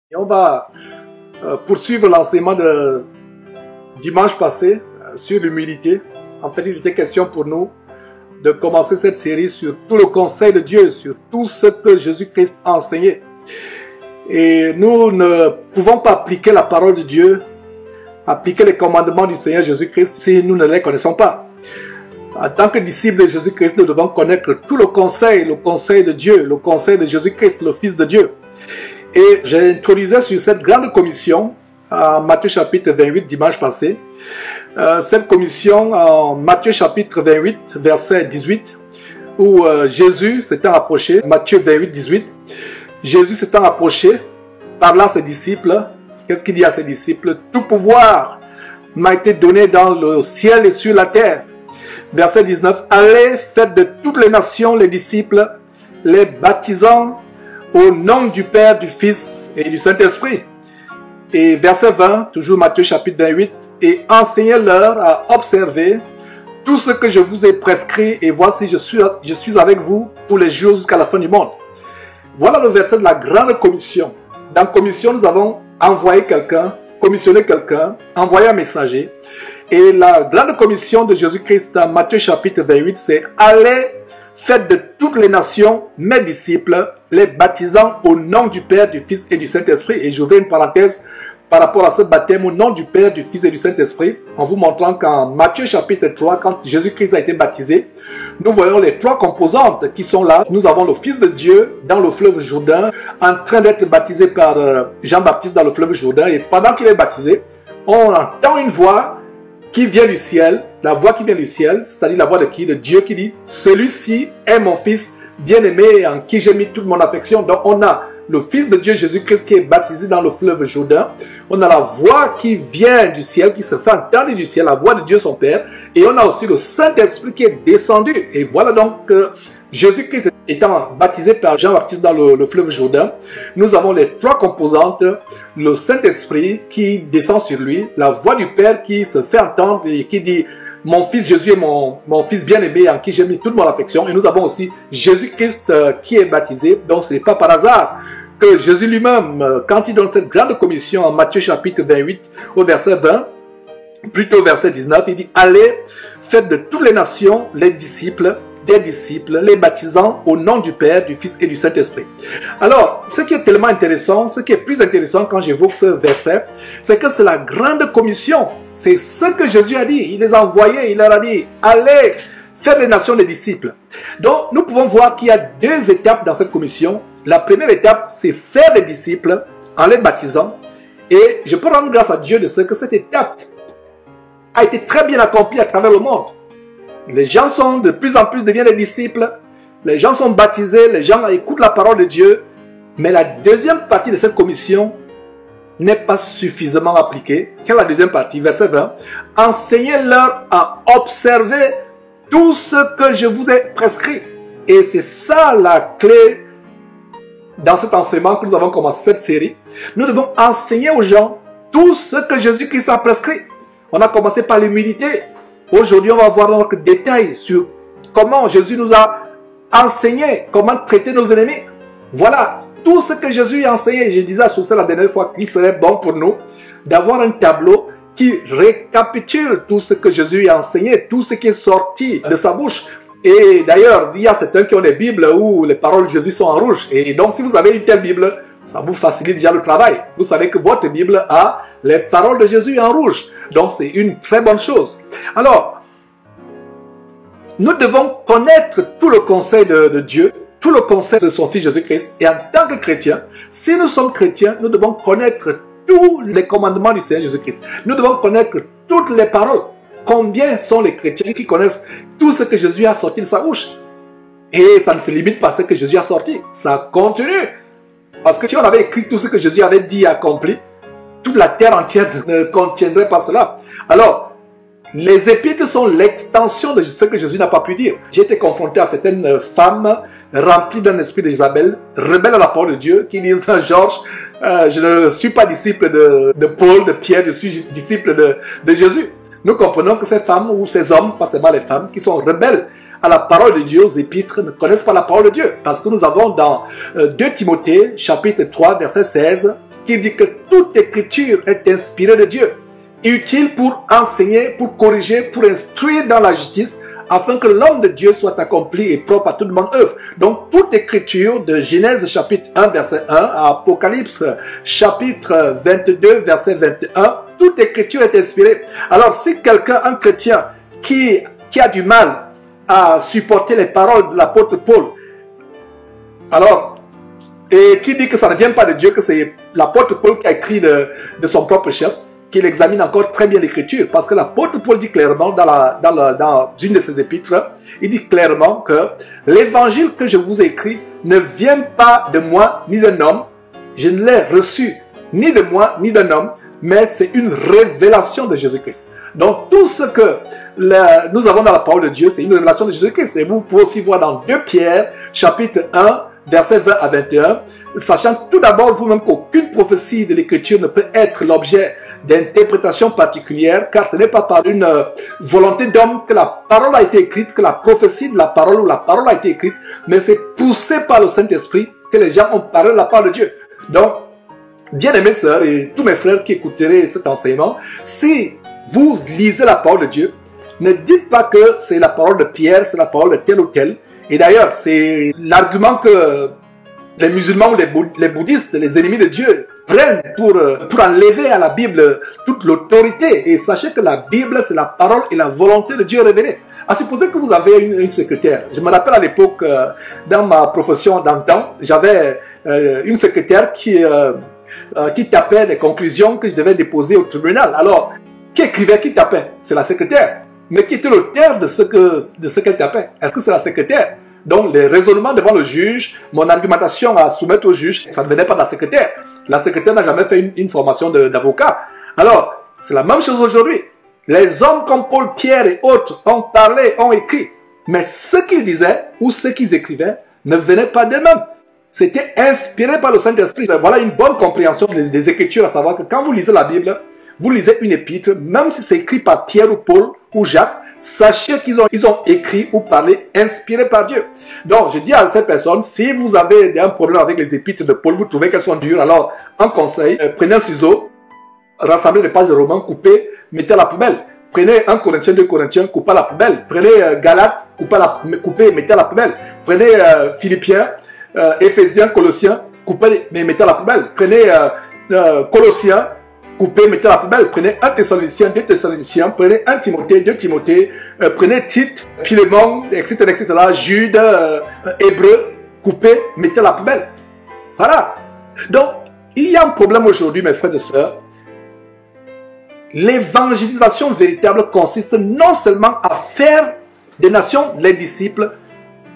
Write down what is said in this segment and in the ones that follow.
Et on va poursuivre l'enseignement de dimanche passé sur l'humilité. En fait, il était question pour nous de commencer cette série sur tout le conseil de Dieu, sur tout ce que Jésus-Christ a enseigné. Et nous ne pouvons pas appliquer la parole de Dieu, appliquer les commandements du Seigneur Jésus-Christ si nous ne les connaissons pas. En tant que disciples de Jésus-Christ, nous devons connaître tout le conseil de Dieu, le conseil de Jésus-Christ, le Fils de Dieu. Et j'ai introduisé sur cette grande commission en Matthieu chapitre 28 dimanche passé. Cette commission en Matthieu chapitre 28 verset 18 où Jésus s'était approché, Matthieu 28 18, Jésus s'était approché, parla à ses disciples. Qu'est-ce qu'il dit à ses disciples? Tout pouvoir m'a été donné dans le ciel et sur la terre. Verset 19, allez, faites de toutes les nations les disciples, les baptisant au nom du Père, du Fils et du Saint-Esprit. Et verset 20, toujours Matthieu chapitre 28, et enseignez-leur à observer tout ce que je vous ai prescrit, et voici je suis avec vous tous les jours jusqu'à la fin du monde. Voilà le verset de la grande commission. Dans la commission, nous avons envoyé quelqu'un, commissionné quelqu'un, envoyé un messager. Et la grande commission de Jésus-Christ dans Matthieu chapitre 28, c'est « Allez, faites de toutes les nations mes disciples, les baptisant au nom du Père, du Fils et du Saint-Esprit. » Et j'ouvre une parenthèse par rapport à ce baptême au nom du Père, du Fils et du Saint-Esprit, en vous montrant qu'en Matthieu chapitre 3, quand Jésus-Christ a été baptisé, nous voyons les trois composantes qui sont là. Nous avons le Fils de Dieu dans le fleuve Jourdain, en train d'être baptisé par Jean-Baptiste dans le fleuve Jourdain. Et pendant qu'il est baptisé, on entend une voix qui vient du ciel, la voix qui vient du ciel, c'est-à-dire la voix de qui? De Dieu qui dit, celui-ci est mon Fils bien-aimé en qui j'ai mis toute mon affection. Donc on a le Fils de Dieu Jésus-Christ qui est baptisé dans le fleuve Jourdain. On a la voix qui vient du ciel, qui se fait entendre du ciel, la voix de Dieu son Père. Et on a aussi le Saint-Esprit qui est descendu. Et voilà donc que Jésus-Christ étant baptisé par Jean-Baptiste dans le fleuve Jourdain, nous avons les trois composantes, le Saint-Esprit qui descend sur lui, la voix du Père qui se fait entendre et qui dit « Mon fils Jésus est mon fils bien-aimé en qui j'ai mis toute mon affection ». Et nous avons aussi Jésus-Christ qui est baptisé, donc ce n'est pas par hasard que Jésus lui-même, quand il donne cette grande commission en Matthieu chapitre 28 au verset 20, plutôt au verset 19, il dit « Allez, faites de toutes les nations les disciples, des disciples, les baptisant au nom du Père, du Fils et du Saint-Esprit. » Alors, ce qui est tellement intéressant, ce qui est plus intéressant quand j'évoque ce verset, c'est que c'est la grande commission. C'est ce que Jésus a dit. Il les a envoyés, il leur a dit, allez, faire des nations des disciples. Donc, nous pouvons voir qu'il y a deux étapes dans cette commission. La première étape, c'est faire des disciples en les baptisant. Et je peux rendre grâce à Dieu de ce que cette étape a été très bien accomplie à travers le monde. Les gens sont de plus en plus deviennent des disciples. Les gens sont baptisés. Les gens écoutent la parole de Dieu. Mais la deuxième partie de cette commission n'est pas suffisamment appliquée. Quelle est la deuxième partie? Verset 20. Enseignez-leur à observer tout ce que je vous ai prescrit. Et c'est ça la clé dans cet enseignement que nous avons commencé cette série. Nous devons enseigner aux gens tout ce que Jésus-Christ a prescrit. On a commencé par l'humilité. Aujourd'hui, on va voir quelques détails sur comment Jésus nous a enseigné, comment traiter nos ennemis. Voilà, tout ce que Jésus a enseigné. Je disais à Sousa la dernière fois qu'il serait bon pour nous d'avoir un tableau qui récapitule tout ce que Jésus a enseigné, tout ce qui est sorti de sa bouche. Et d'ailleurs, il y a certains qui ont des Bibles où les paroles de Jésus sont en rouge. Et donc, si vous avez une telle Bible, ça vous facilite déjà le travail. Vous savez que votre Bible a les paroles de Jésus en rouge. Donc, c'est une très bonne chose. Alors, nous devons connaître tout le conseil de Dieu, tout le conseil de son Fils Jésus-Christ. Et en tant que chrétiens, si nous sommes chrétiens, nous devons connaître tous les commandements du Seigneur Jésus-Christ. Nous devons connaître toutes les paroles. Combien sont les chrétiens qui connaissent tout ce que Jésus a sorti de sa bouche? Et ça ne se limite pas à ce que Jésus a sorti. Ça continue. Parce que si on avait écrit tout ce que Jésus avait dit et accompli, toute la terre entière ne contiendrait pas cela. Alors, les épîtres sont l'extension de ce que Jésus n'a pas pu dire. J'ai été confronté à certaines femmes remplies d'un esprit de Jézabel, rebelles à la parole de Dieu, qui disent « Georges, je ne suis pas disciple de Paul, de Pierre, je suis disciple de Jésus. » Nous comprenons que ces femmes ou ces hommes, pas seulement les femmes, qui sont rebelles à la parole de Dieu, aux épîtres, ne connaissent pas la parole de Dieu. Parce que nous avons dans 2 Timothée, chapitre 3, verset 16, qui dit que toute écriture est inspirée de Dieu, utile pour enseigner, pour corriger, pour instruire dans la justice, afin que l'homme de Dieu soit accompli et propre à toute bonne œuvre. Donc, toute écriture de Genèse chapitre 1, verset 1, à Apocalypse chapitre 22, verset 21, toute écriture est inspirée. Alors, si quelqu'un, un chrétien, qui a du mal à supporter les paroles de l'apôtre Paul, alors, et qui dit que ça ne vient pas de Dieu, que c'est l'apôtre Paul qui a écrit de son propre chef, qu'il examine encore très bien l'écriture, parce que l'apôtre Paul dit clairement dans une de ses épîtres, il dit clairement que l'évangile que je vous ai écrit ne vient pas de moi ni d'un homme, je ne l'ai reçu ni de moi ni d'un homme, mais c'est une révélation de Jésus-Christ. Donc tout ce que nous avons dans la parole de Dieu, c'est une révélation de Jésus-Christ. Et vous pouvez aussi voir dans 2 Pierre, chapitre 1, versets 20 à 21, sachant tout d'abord vous-même qu'aucune prophétie de l'écriture ne peut être l'objet d'interprétation particulière, car ce n'est pas par une volonté d'homme que la parole a été écrite, que la prophétie de la parole ou la parole a été écrite, mais c'est poussé par le Saint-Esprit que les gens ont parlé de la parole de Dieu. Donc, bien-aimés sœurs et tous mes frères qui écouteraient cet enseignement, si vous lisez la parole de Dieu, ne dites pas que c'est la parole de Pierre, c'est la parole de tel ou tel. Et d'ailleurs, c'est l'argument que les musulmans ou les bouddhistes, les ennemis de Dieu, prennent pour enlever à la Bible toute l'autorité. Et sachez que la Bible, c'est la parole et la volonté de Dieu révélée. À supposer que vous avez une secrétaire. Je me rappelle à l'époque, dans ma profession d'antan, j'avais une secrétaire qui tapait les conclusions que je devais déposer au tribunal. Alors, qui écrivait, qui tapait? C'est la secrétaire. Mais qui était l'auteur de ce qu'elle tapait? Est-ce que c'est la secrétaire? Donc, les raisonnements devant le juge, mon argumentation à soumettre au juge, ça ne venait pas de la secrétaire. La secrétaire n'a jamais fait une formation d'avocat. Alors, c'est la même chose aujourd'hui. Les hommes comme Paul, Pierre et autres ont parlé, ont écrit. Mais ce qu'ils disaient ou ce qu'ils écrivaient ne venait pas d'eux-mêmes. C'était inspiré par le Saint-Esprit. Voilà une bonne compréhension des Écritures, à savoir que quand vous lisez la Bible, vous lisez une épître, même si c'est écrit par Pierre ou Paul ou Jacques, sachez qu'ils ont écrit ou parlé inspiré par Dieu. Donc, je dis à cette personne, si vous avez un problème avec les épîtres de Paul, vous trouvez qu'elles sont dures, alors, un conseil, prenez un ciseau, rassemblez les pages de Romains, coupez, mettez à la poubelle. Prenez 1 Corinthiens, 2 Corinthiens, coupez à la poubelle. Prenez Galates, coupez, mettez à la poubelle. Prenez Philippiens, Éphésiens, Colossiens, coupez, mais mettez à la poubelle. Prenez Colossiens, coupez, mettez à la poubelle. Prenez 1 Thessaloniciens, 2 Thessaloniciens, prenez 1 Timothée, 2 Timothée, prenez Tite, Philémon, etc., etc., Jude, Hébreu, coupez, mettez à la poubelle. Voilà. Donc, il y a un problème aujourd'hui, mes frères et sœurs. L'évangélisation véritable consiste non seulement à faire des nations les disciples,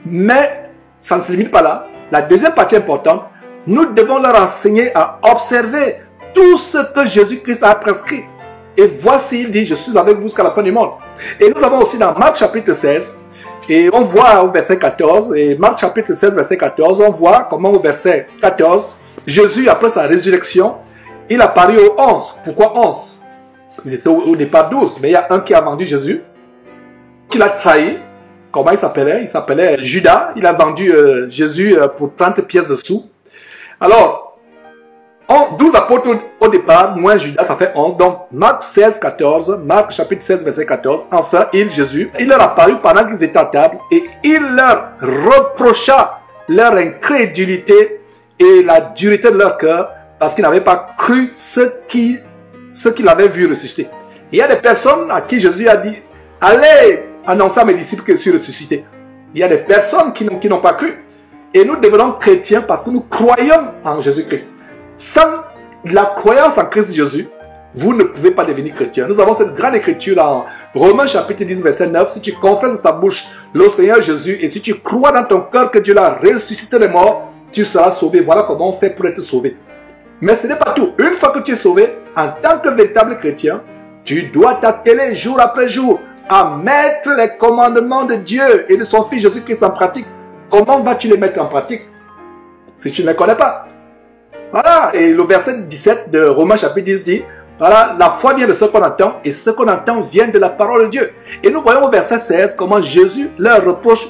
mais ça ne se limite pas là. La deuxième partie importante, nous devons leur enseigner à observer tout ce que Jésus-Christ a prescrit. Et voici, il dit, je suis avec vous jusqu'à la fin du monde. Et nous avons aussi dans Marc chapitre 16, et on voit au verset 14, et Marc chapitre 16, verset 14, on voit comment au verset 14, Jésus, après sa résurrection, il a paru aux 11. Pourquoi 11? Ils étaient au départ 12, mais il y a un qui a vendu Jésus, qui l'a trahi. Comment il s'appelait? Il s'appelait Judas. Il a vendu Jésus pour 30 pièces de sous. Alors, 12 apôtres au départ, moins Judas, ça fait 11. Donc, Marc 16, 14, Marc chapitre 16, verset 14. Enfin, Jésus, il leur a paru pendant qu'ils étaient à table et il leur reprocha leur incrédulité et la dureté de leur cœur parce qu'ils n'avaient pas cru ce qu'il avait vu ressusciter. Il y a des personnes à qui Jésus a dit, allez annoncer à mes disciples que je suis ressuscité. Il y a des personnes qui n'ont pas cru. Et nous devenons chrétiens parce que nous croyons en Jésus-Christ. Sans la croyance en Christ Jésus, vous ne pouvez pas devenir chrétien. Nous avons cette grande écriture là en Romains chapitre 10, verset 9. Si tu confesses de ta bouche le Seigneur Jésus et si tu crois dans ton cœur que Dieu l'a ressuscité des morts, tu seras sauvé. Voilà comment on fait pour être sauvé. Mais ce n'est pas tout. Une fois que tu es sauvé, en tant que véritable chrétien, tu dois t'atteler jour après jour à mettre les commandements de Dieu et de son Fils Jésus-Christ en pratique. Comment vas-tu les mettre en pratique si tu ne les connais pas? Voilà. Et le verset 17 de Romains chapitre 10 dit, voilà, la foi vient de ce qu'on entend et ce qu'on entend vient de la parole de Dieu. Et nous voyons au verset 16 comment Jésus leur reproche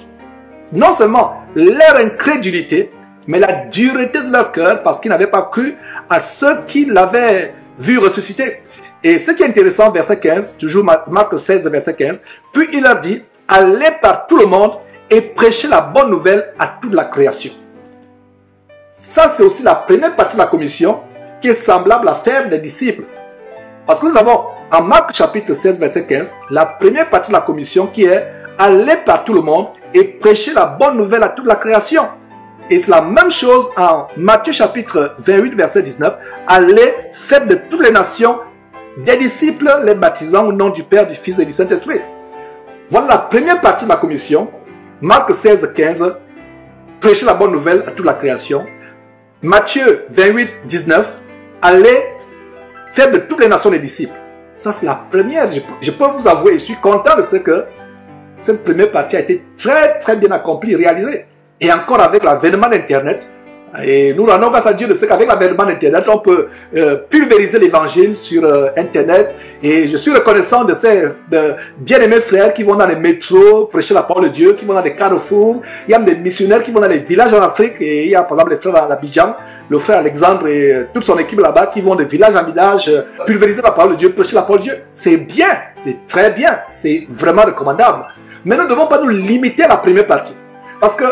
non seulement leur incrédulité, mais la dureté de leur cœur parce qu'ils n'avaient pas cru à ceux qui l'avaient vu ressusciter. Et ce qui est intéressant, verset 15, toujours Marc 16, verset 15, puis il leur dit, allez par tout le monde et prêchez la bonne nouvelle à toute la création. Ça, c'est aussi la première partie de la commission qui est semblable à faire des disciples. Parce que nous avons, en Marc chapitre 16, verset 15, la première partie de la commission qui est allez par tout le monde et prêchez la bonne nouvelle à toute la création. Et c'est la même chose en Matthieu chapitre 28, verset 19. Allez, faites de toutes les nations des disciples, les baptisant au nom du Père, du Fils et du Saint-Esprit. Voilà la première partie de la commission. Marc 16, 15. Prêchez la bonne nouvelle à toute la création. Matthieu 28, 19. Allez, faites de toutes les nations des disciples. Ça, c'est la première. Je peux vous avouer, je suis content de ce que cette première partie a été très bien accomplie, réalisée. Et encore avec l'avènement d'Internet, et nous rendons grâce à Dieu de ce qu'avec l'avènement d'Internet, on peut pulvériser l'évangile sur Internet. Et je suis reconnaissant de ces bien-aimés frères qui vont dans les métros prêcher la parole de Dieu, qui vont dans les carrefours. Il y a des missionnaires qui vont dans les villages en Afrique. Et il y a par exemple les frères à Abidjan, le frère Alexandre et toute son équipe là-bas qui vont de village en village pulvériser la parole de Dieu, prêcher la parole de Dieu. C'est bien, c'est très bien, c'est vraiment recommandable. Mais nous ne devons pas nous limiter à la première partie. Parce que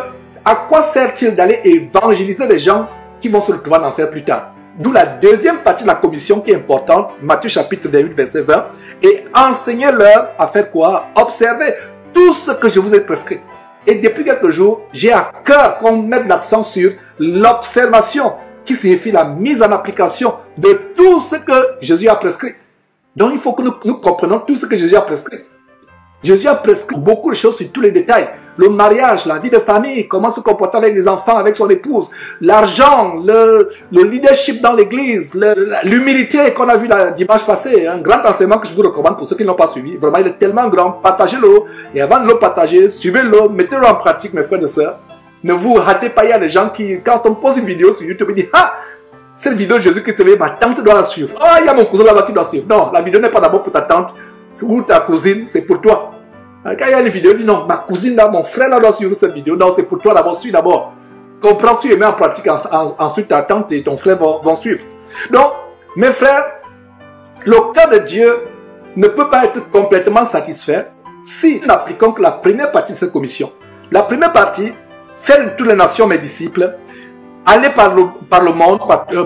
à quoi sert-il d'aller évangéliser les gens qui vont se retrouver en enfer plus tard? D'où la deuxième partie de la commission qui est importante, Matthieu chapitre 28, verset 20. Et enseignez-leur à faire quoi? Observez tout ce que je vous ai prescrit. Et depuis quelques jours, j'ai à cœur qu'on mette l'accent sur l'observation, qui signifie la mise en application de tout ce que Jésus a prescrit. Donc il faut que nous comprenions tout ce que Jésus a prescrit. Jésus a prescrit beaucoup de choses sur tous les détails. Le mariage, la vie de famille, comment se comporter avec les enfants, avec son épouse, l'argent, le leadership dans l'église, l'humilité qu'on a vu dimanche passé, un grand enseignement que je vous recommande pour ceux qui ne l'ont pas suivi. Vraiment, il est tellement grand. Partagez-le et avant de le partager, suivez-le, mettez-le en pratique, mes frères et sœurs. Ne vous ratez pas, il y a des gens qui, quand on pose une vidéo sur YouTube, ils disent, ah, cette vidéo de Jésus-Christ, ma tante doit la suivre. Ah, il y a mon cousin là-bas qui doit suivre. Non, la vidéo n'est pas d'abord pour ta tante ou ta cousine, c'est pour toi. Quand il y a les vidéos, il dit non, ma cousine là, mon frère là doit suivre cette vidéo. Non, c'est pour toi d'abord, suis d'abord. Comprends, suis et mets en pratique. Ensuite, ta tante et ton frère vont suivre. Donc, mes frères, le cœur de Dieu ne peut pas être complètement satisfait si nous n'appliquons que la première partie de cette commission. La première partie, faire de toutes les nations mes disciples, aller par le monde,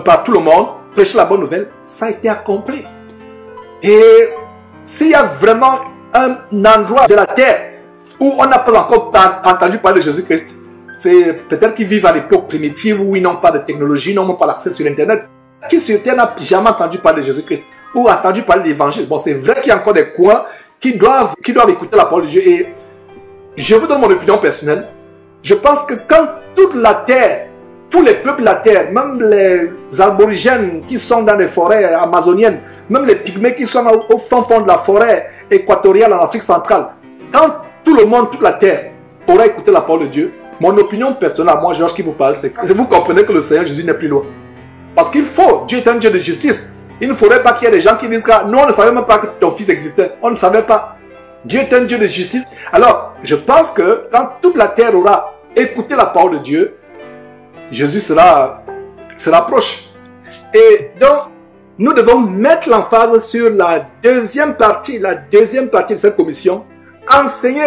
par tout le monde, prêcher la bonne nouvelle, ça a été accompli. Et s'il y a vraiment un endroit de la terre où on n'a pas encore entendu parler de Jésus-Christ, c'est peut-être qu'ils vivent à l'époque primitive où ils n'ont pas de technologie, n'ont pas l'accès sur Internet. Qui sur terre n'a jamais entendu parler de Jésus-Christ ou entendu parler de l'Évangile? Bon, c'est vrai qu'il y a encore des coins qui doivent écouter la parole de Dieu. Et je vous donne mon opinion personnelle. Je pense que quand toute la terre, tous les peuples de la terre, même les aborigènes qui sont dans les forêts amazoniennes, même les pygmées qui sont au fond de la forêt équatoriale en Afrique centrale, quand tout le monde, toute la terre aura écouté la parole de Dieu, mon opinion personnelle, moi Georges qui vous parle, c'est que vous comprenez que le Seigneur Jésus n'est plus loin. Parce qu'il faut, Dieu est un Dieu de justice. Il ne faudrait pas qu'il y ait des gens qui disent que nous on ne savait même pas que ton fils existait. On ne savait pas. Dieu est un Dieu de justice. Alors, je pense que quand toute la terre aura écouté la parole de Dieu, Jésus sera proche. Et donc, nous devons mettre l'emphase sur la deuxième partie de cette commission. Enseigner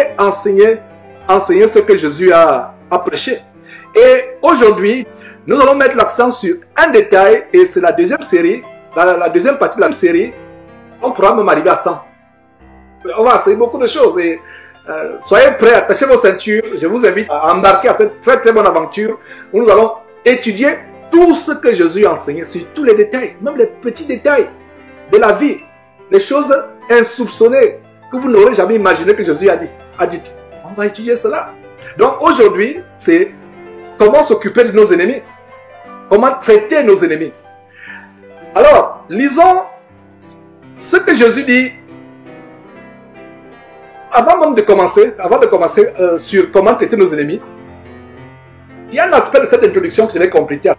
ce que Jésus a prêché. Et aujourd'hui, nous allons mettre l'accent sur un détail, et c'est la deuxième série, la deuxième partie de la série. On pourra même arriver à 100. On va essayer beaucoup de choses. Et soyez prêts, attachez vos ceintures. Je vous invite à embarquer à cette très bonne aventure où nous allons étudier tout ce que Jésus a enseigné sur tous les détails, même les petits détails de la vie, les choses insoupçonnées que vous n'aurez jamais imaginé que Jésus a dit. On va étudier cela. Donc aujourd'hui, c'est comment s'occuper de nos ennemis, comment traiter nos ennemis. Alors, lisons ce que Jésus dit. Avant de commencer sur comment traiter nos ennemis, il y a un aspect de cette introduction que je vais compléter.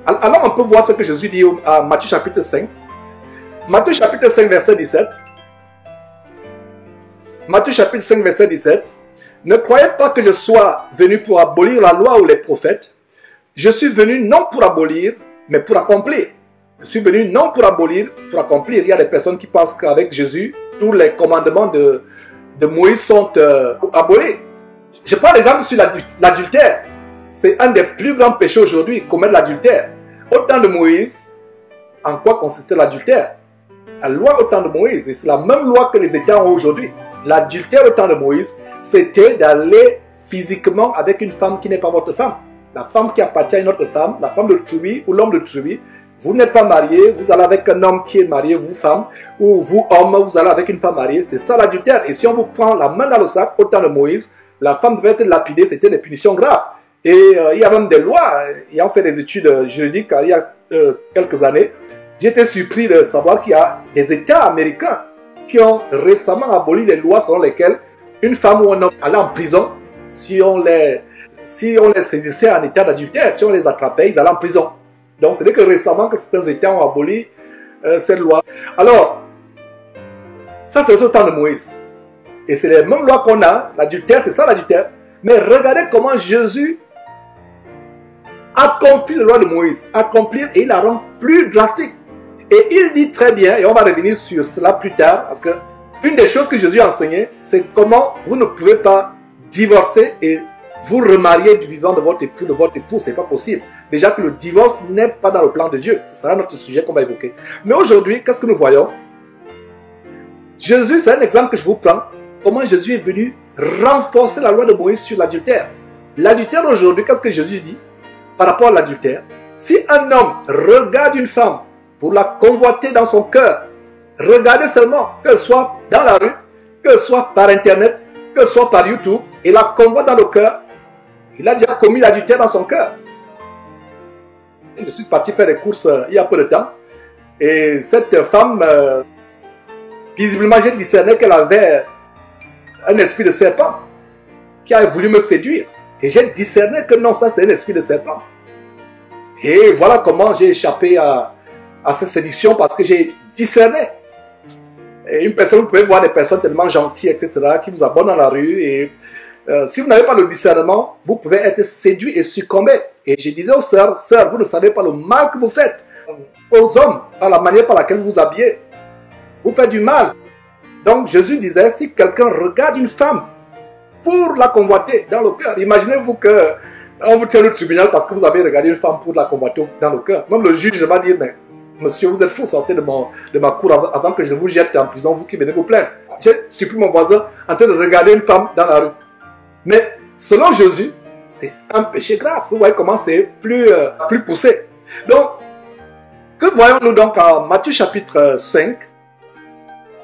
Alors on peut voir ce que Jésus dit à Matthieu chapitre 5. Matthieu chapitre 5 verset 17. Matthieu chapitre 5 verset 17. Ne croyez pas que je sois venu pour abolir la loi ou les prophètes. Je suis venu non pour abolir, mais pour accomplir. Je suis venu non pour abolir, pour accomplir. Il y a des personnes qui pensent qu'avec Jésus, tous les commandements de Moïse sont abolis. Je prends l'exemple sur l'adultère. C'est un des plus grands péchés aujourd'hui, commettre l'adultère. Au temps de Moïse, en quoi consistait l'adultère? La loi au temps de Moïse, et c'est la même loi que les États ont aujourd'hui. L'adultère au temps de Moïse, c'était d'aller physiquement avec une femme qui n'est pas votre femme. La femme qui appartient à une autre femme, la femme de tribu ou l'homme de tribu. Vous n'êtes pas marié, vous allez avec un homme qui est marié, vous femme, ou vous homme, vous allez avec une femme mariée. C'est ça l'adultère. Et si on vous prend la main dans le sac au temps de Moïse, la femme devait être lapidée, c'était des punitions graves. Et il y a même des lois, ayant fait des études juridiques il y a quelques années, j'étais surpris de savoir qu'il y a des États américains qui ont récemment aboli les lois selon lesquelles une femme ou un homme allait en prison si on les saisissait en état d'adultère, si on les attrapait, ils allaient en prison. Donc c'est que récemment que certains États ont aboli cette loi. Alors, ça c'est au temps de Moïse. Et c'est les mêmes lois qu'on a, l'adultère, c'est ça l'adultère. Mais regardez comment Jésus accomplit la loi de Moïse, accomplir et il la rend plus drastique. Et il dit très bien, et on va revenir sur cela plus tard, parce que une des choses que Jésus a enseigné, c'est comment vous ne pouvez pas divorcer et vous remarier du vivant de votre époux, c'est pas possible. Déjà que le divorce n'est pas dans le plan de Dieu. Ce sera notre sujet qu'on va évoquer. Mais aujourd'hui, qu'est-ce que nous voyons? Jésus, c'est un exemple que je vous prends. Comment Jésus est venu renforcer la loi de Moïse sur l'adultère. L'adultère aujourd'hui, qu'est-ce que Jésus dit par rapport à l'adultère? Si un homme regarde une femme pour la convoiter dans son cœur, regardez seulement, qu'elle soit dans la rue, qu'elle soit par internet, qu'elle soit par YouTube, et la convoite dans le cœur, il a déjà commis l'adultère dans son cœur. Je suis parti faire des courses il y a peu de temps, et cette femme, visiblement j'ai discerné qu'elle avait un esprit de serpent qui a voulu me séduire. Et j'ai discerné que non, ça c'est un esprit de serpent. Et voilà comment j'ai échappé à cette séduction, parce que j'ai discerné. Et une personne, vous pouvez voir des personnes tellement gentilles, etc., qui vous abordent dans la rue. Et si vous n'avez pas le discernement, vous pouvez être séduit et succomber. Et je disais aux sœurs, vous ne savez pas le mal que vous faites aux hommes par la manière par laquelle vous vous habillez. Vous faites du mal. Donc Jésus disait, si quelqu'un regarde une femme pour la convoiter dans le cœur, imaginez-vous que on vous tient au tribunal parce que vous avez regardé une femme pour la convoiter dans le cœur. Même le juge va dire, mais monsieur, vous êtes fou, sortez de ma cour avant que je vous jette en prison, vous qui venez vous plaindre. J'ai surpris mon voisin en train de regarder une femme dans la rue. Mais selon Jésus, c'est un péché grave. Vous voyez comment c'est plus poussé. Donc, que voyons-nous donc en Matthieu chapitre 5?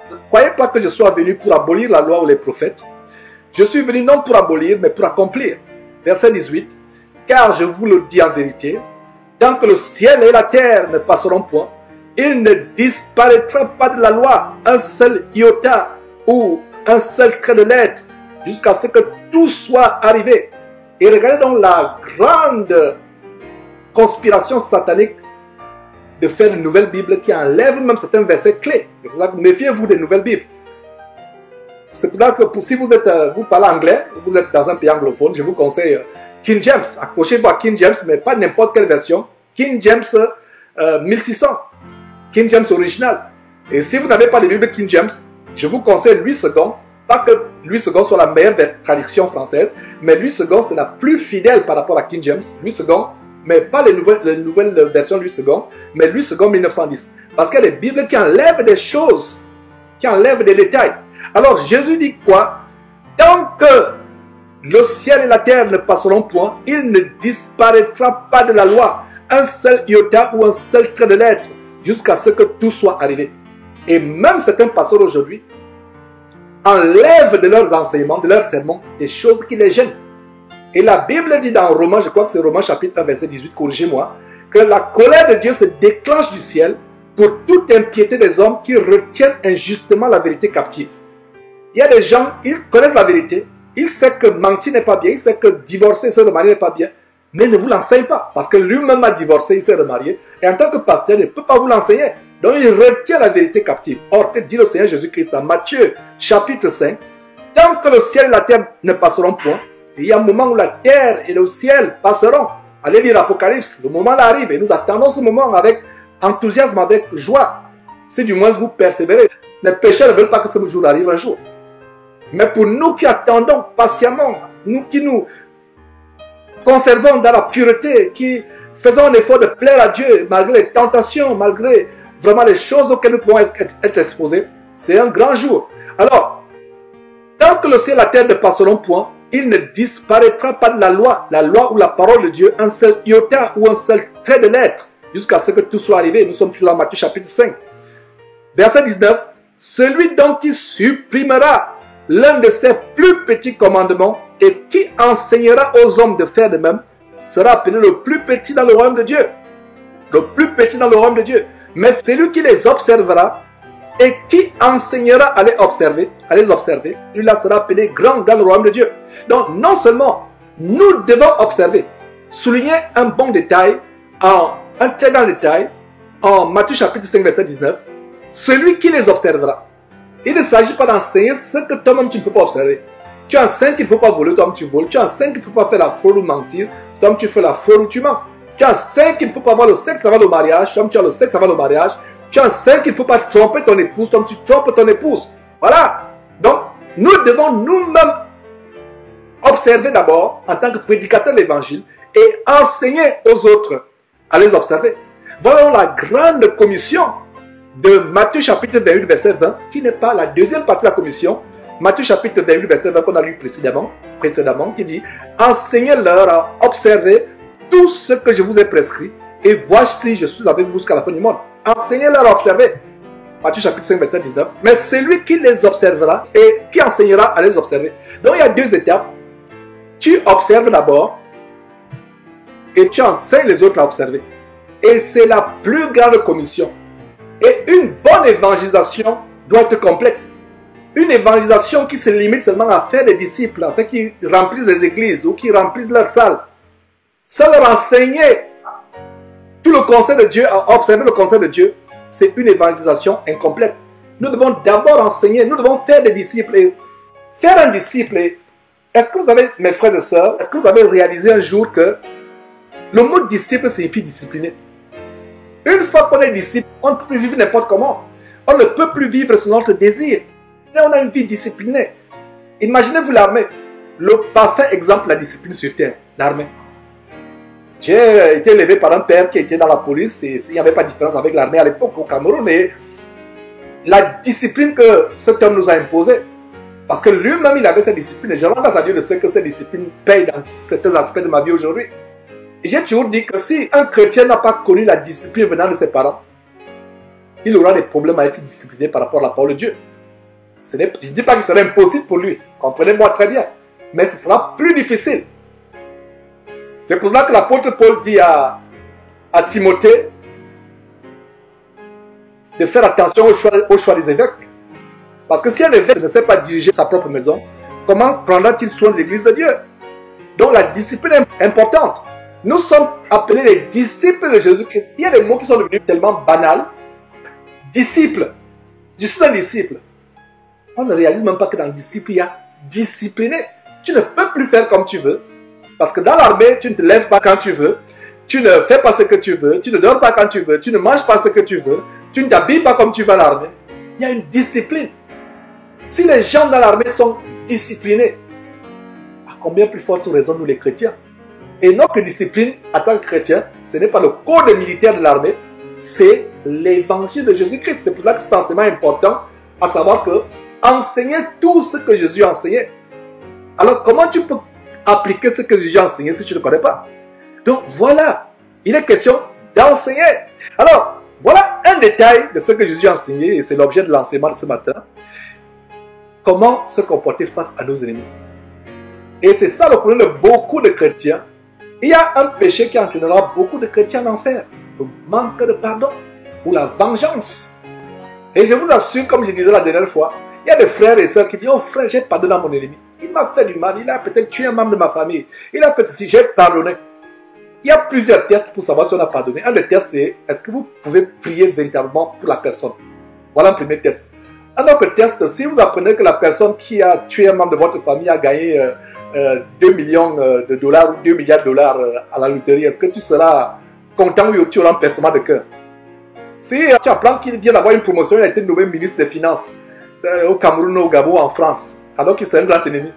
Ne croyez pas que je sois venu pour abolir la loi ou les prophètes. Je suis venu non pour abolir, mais pour accomplir. Verset 18. Car je vous le dis en vérité, tant que le ciel et la terre ne passeront point, il ne disparaîtra pas de la loi un seul iota ou un seul trait de lettre, jusqu'à ce que tout soit arrivé. Et regardez donc la grande conspiration satanique de faire une nouvelle Bible qui enlève même certains versets clés. Méfiez-vous des nouvelles Bibles. C'est pour ça que si vous parlez anglais, vous êtes dans un pays anglophone, je vous conseille King James. Accrochez-vous à King James, mais pas n'importe quelle version. King James 1600. King James original. Et si vous n'avez pas de Bible King James, je vous conseille Louis II. Pas que Louis II soit la meilleure traduction française, mais Louis II c'est la plus fidèle par rapport à King James. Louis II, mais pas les nouvelles versions de Louis II, mais Louis II 1910. Parce qu'il y a des Bibles qui enlèvent des choses, qui enlèvent des détails. Alors Jésus dit quoi? Tant que le ciel et la terre ne passeront point, il ne disparaîtra pas de la loi un seul iota ou un seul trait de lettre, jusqu'à ce que tout soit arrivé. Et même certains pasteurs aujourd'hui enlèvent de leurs enseignements, de leurs sermons, des choses qui les gênent. Et la Bible dit dans Romains, je crois que c'est Romains chapitre 1 verset 18, corrigez-moi, que la colère de Dieu se déclenche du ciel pour toute impiété des hommes qui retiennent injustement la vérité captive. Il y a des gens, ils connaissent la vérité, ils savent que mentir n'est pas bien, ils savent que divorcer, se remarier n'est pas bien, mais ne vous l'enseigne pas, parce que lui-même a divorcé, il s'est remarié, et en tant que pasteur, il ne peut pas vous l'enseigner. Donc il retient la vérité captive. Or, que dit le Seigneur Jésus-Christ dans Matthieu chapitre 5, tant que le ciel et la terre ne passeront point, il y a un moment où la terre et le ciel passeront, Allez lire l'Apocalypse. Le moment là arrive et nous attendons ce moment avec enthousiasme, avec joie. Si du moins vous persévérez. Les pécheurs ne veulent pas que ce jour arrive un jour. Mais pour nous qui attendons patiemment, nous qui nous conservons dans la pureté, qui faisons un effort de plaire à Dieu malgré les tentations, malgré vraiment les choses auxquelles nous pouvons être exposés, c'est un grand jour. Alors, tant que le ciel et la terre ne passeront point, il ne disparaîtra pas de la loi ou la parole de Dieu, un seul iota ou un seul trait de lettre, jusqu'à ce que tout soit arrivé. Nous sommes toujours dans Matthieu chapitre 5. Verset 19. Celui donc qui supprimera l'un de ses plus petits commandements et qui enseignera aux hommes de faire de même, sera appelé le plus petit dans le royaume de Dieu. Le plus petit dans le royaume de Dieu. Mais celui qui les observera et qui enseignera à les observer, lui-là sera appelé grand dans le royaume de Dieu. Donc, non seulement nous devons observer, souligner un bon détail, un très grand détail, en Matthieu chapitre 5, verset 19, celui qui les observera. Il ne s'agit pas d'enseigner ce que toi-même tu ne peux pas observer. Tu enseignes qu'il ne faut pas voler, toi-même tu voles. Tu enseignes qu'il ne faut pas faire la fraude ou mentir, toi-même tu fais la fraude ou tu mens. Tu enseignes qu'il ne faut pas avoir le sexe avant le mariage, toi-même tu as le sexe avant le mariage. Tu enseignes qu'il ne faut pas tromper ton épouse, toi-même tu trompes ton épouse. Voilà. Donc, nous devons nous-mêmes observer d'abord en tant que prédicateur de l'évangile et enseigner aux autres à les observer. Voilà la grande commission de Matthieu chapitre 28 verset 20 qui n'est pas la deuxième partie de la commission. Matthieu chapitre 28 verset 20 qu'on a lu précédemment qui dit enseignez-leur à observer tout ce que je vous ai prescrit et voici je suis avec vous jusqu'à la fin du monde. Enseignez-leur à observer. Matthieu chapitre 5 verset 19. Mais celui qui les observera et qui enseignera à les observer. Donc il y a deux étapes. Tu observes d'abord et tu enseignes les autres à observer. Et c'est la plus grande commission. Et une bonne évangélisation doit être complète. Une évangélisation qui se limite seulement à faire des disciples, à faire qu'ils remplissent les églises ou qu'ils remplissent leurs salles, sans leur enseigner tout le conseil de Dieu, à observer le conseil de Dieu, c'est une évangélisation incomplète. Nous devons d'abord enseigner, nous devons faire des disciples. Et faire un disciple, est-ce que vous avez, mes frères et sœurs, est-ce que vous avez réalisé un jour que le mot disciple signifie discipliner? Une fois qu'on est disciple, on ne peut plus vivre n'importe comment. On ne peut plus vivre selon notre désir. Mais on a une vie disciplinée. Imaginez-vous l'armée. Le parfait exemple de la discipline sur terre, l'armée. J'ai été élevé par un père qui était dans la police et il n'y avait pas de différence avec l'armée à l'époque au Cameroun. Mais la discipline que cet homme nous a imposée, parce que lui-même il avait cette discipline, et je rends grâce à Dieu de ce que cette discipline paye dans certains aspects de ma vie aujourd'hui. J'ai toujours dit que si un chrétien n'a pas connu la discipline venant de ses parents, il aura des problèmes à être discipliné par rapport à la parole de Dieu. Je ne dis pas que ce serait impossible pour lui, comprenez-moi très bien, mais ce sera plus difficile. C'est pour cela que l'apôtre Paul dit à Timothée de faire attention au choix des évêques. Parce que si un évêque ne sait pas diriger sa propre maison, comment prendra-t-il soin de l'église de Dieu? Donc la discipline est importante. Nous sommes appelés les disciples de Jésus-Christ. Il y a des mots qui sont devenus tellement banals. Disciple. Je suis un disciple. On ne réalise même pas que dans le disciple, il y a discipliné. Tu ne peux plus faire comme tu veux. Parce que dans l'armée, tu ne te lèves pas quand tu veux. Tu ne fais pas ce que tu veux. Tu ne dors pas quand tu veux. Tu ne manges pas ce que tu veux. Tu ne t'habilles pas comme tu veux à l'armée. Il y a une discipline. Si les gens dans l'armée sont disciplinés, à combien plus forte raison nous les chrétiens? Et notre discipline en tant que chrétien, ce n'est pas le code militaire de l'armée, c'est l'évangile de Jésus-Christ. C'est pour ça que c'est enseignement important, à savoir que enseigner tout ce que Jésus a enseigné. Alors comment tu peux appliquer ce que Jésus a enseigné si tu ne connais pas? Donc voilà, il est question d'enseigner. Alors, voilà un détail de ce que Jésus a enseigné, et c'est l'objet de l'enseignement de ce matin. Comment se comporter face à nos ennemis. Et c'est ça le problème de beaucoup de chrétiens. Il y a un péché qui entraînera beaucoup de chrétiens en enfer. Le manque de pardon ou la vengeance. Et je vous assure, comme je disais la dernière fois, il y a des frères et sœurs qui disent « Oh frère, j'ai pardonné à mon ennemi. Il m'a fait du mal, il a peut-être tué un membre de ma famille. Il a fait ceci, j'ai pardonné. » Il y a plusieurs tests pour savoir si on a pardonné. Un des tests, c'est est-ce que vous pouvez prier véritablement pour la personne? Voilà un premier test. Un autre test, si vous apprenez que la personne qui a tué un membre de votre famille a gagné 2 millions de dollars ou 2 milliards de dollars à la loterie, est-ce que tu seras content ou tu auras un pincement de cœur? Si tu apprends qu'il vient d'avoir une promotion, il a été nommé ministre des Finances au Cameroun, au Gabon, en France, alors qu'il c'est un grand ennemi.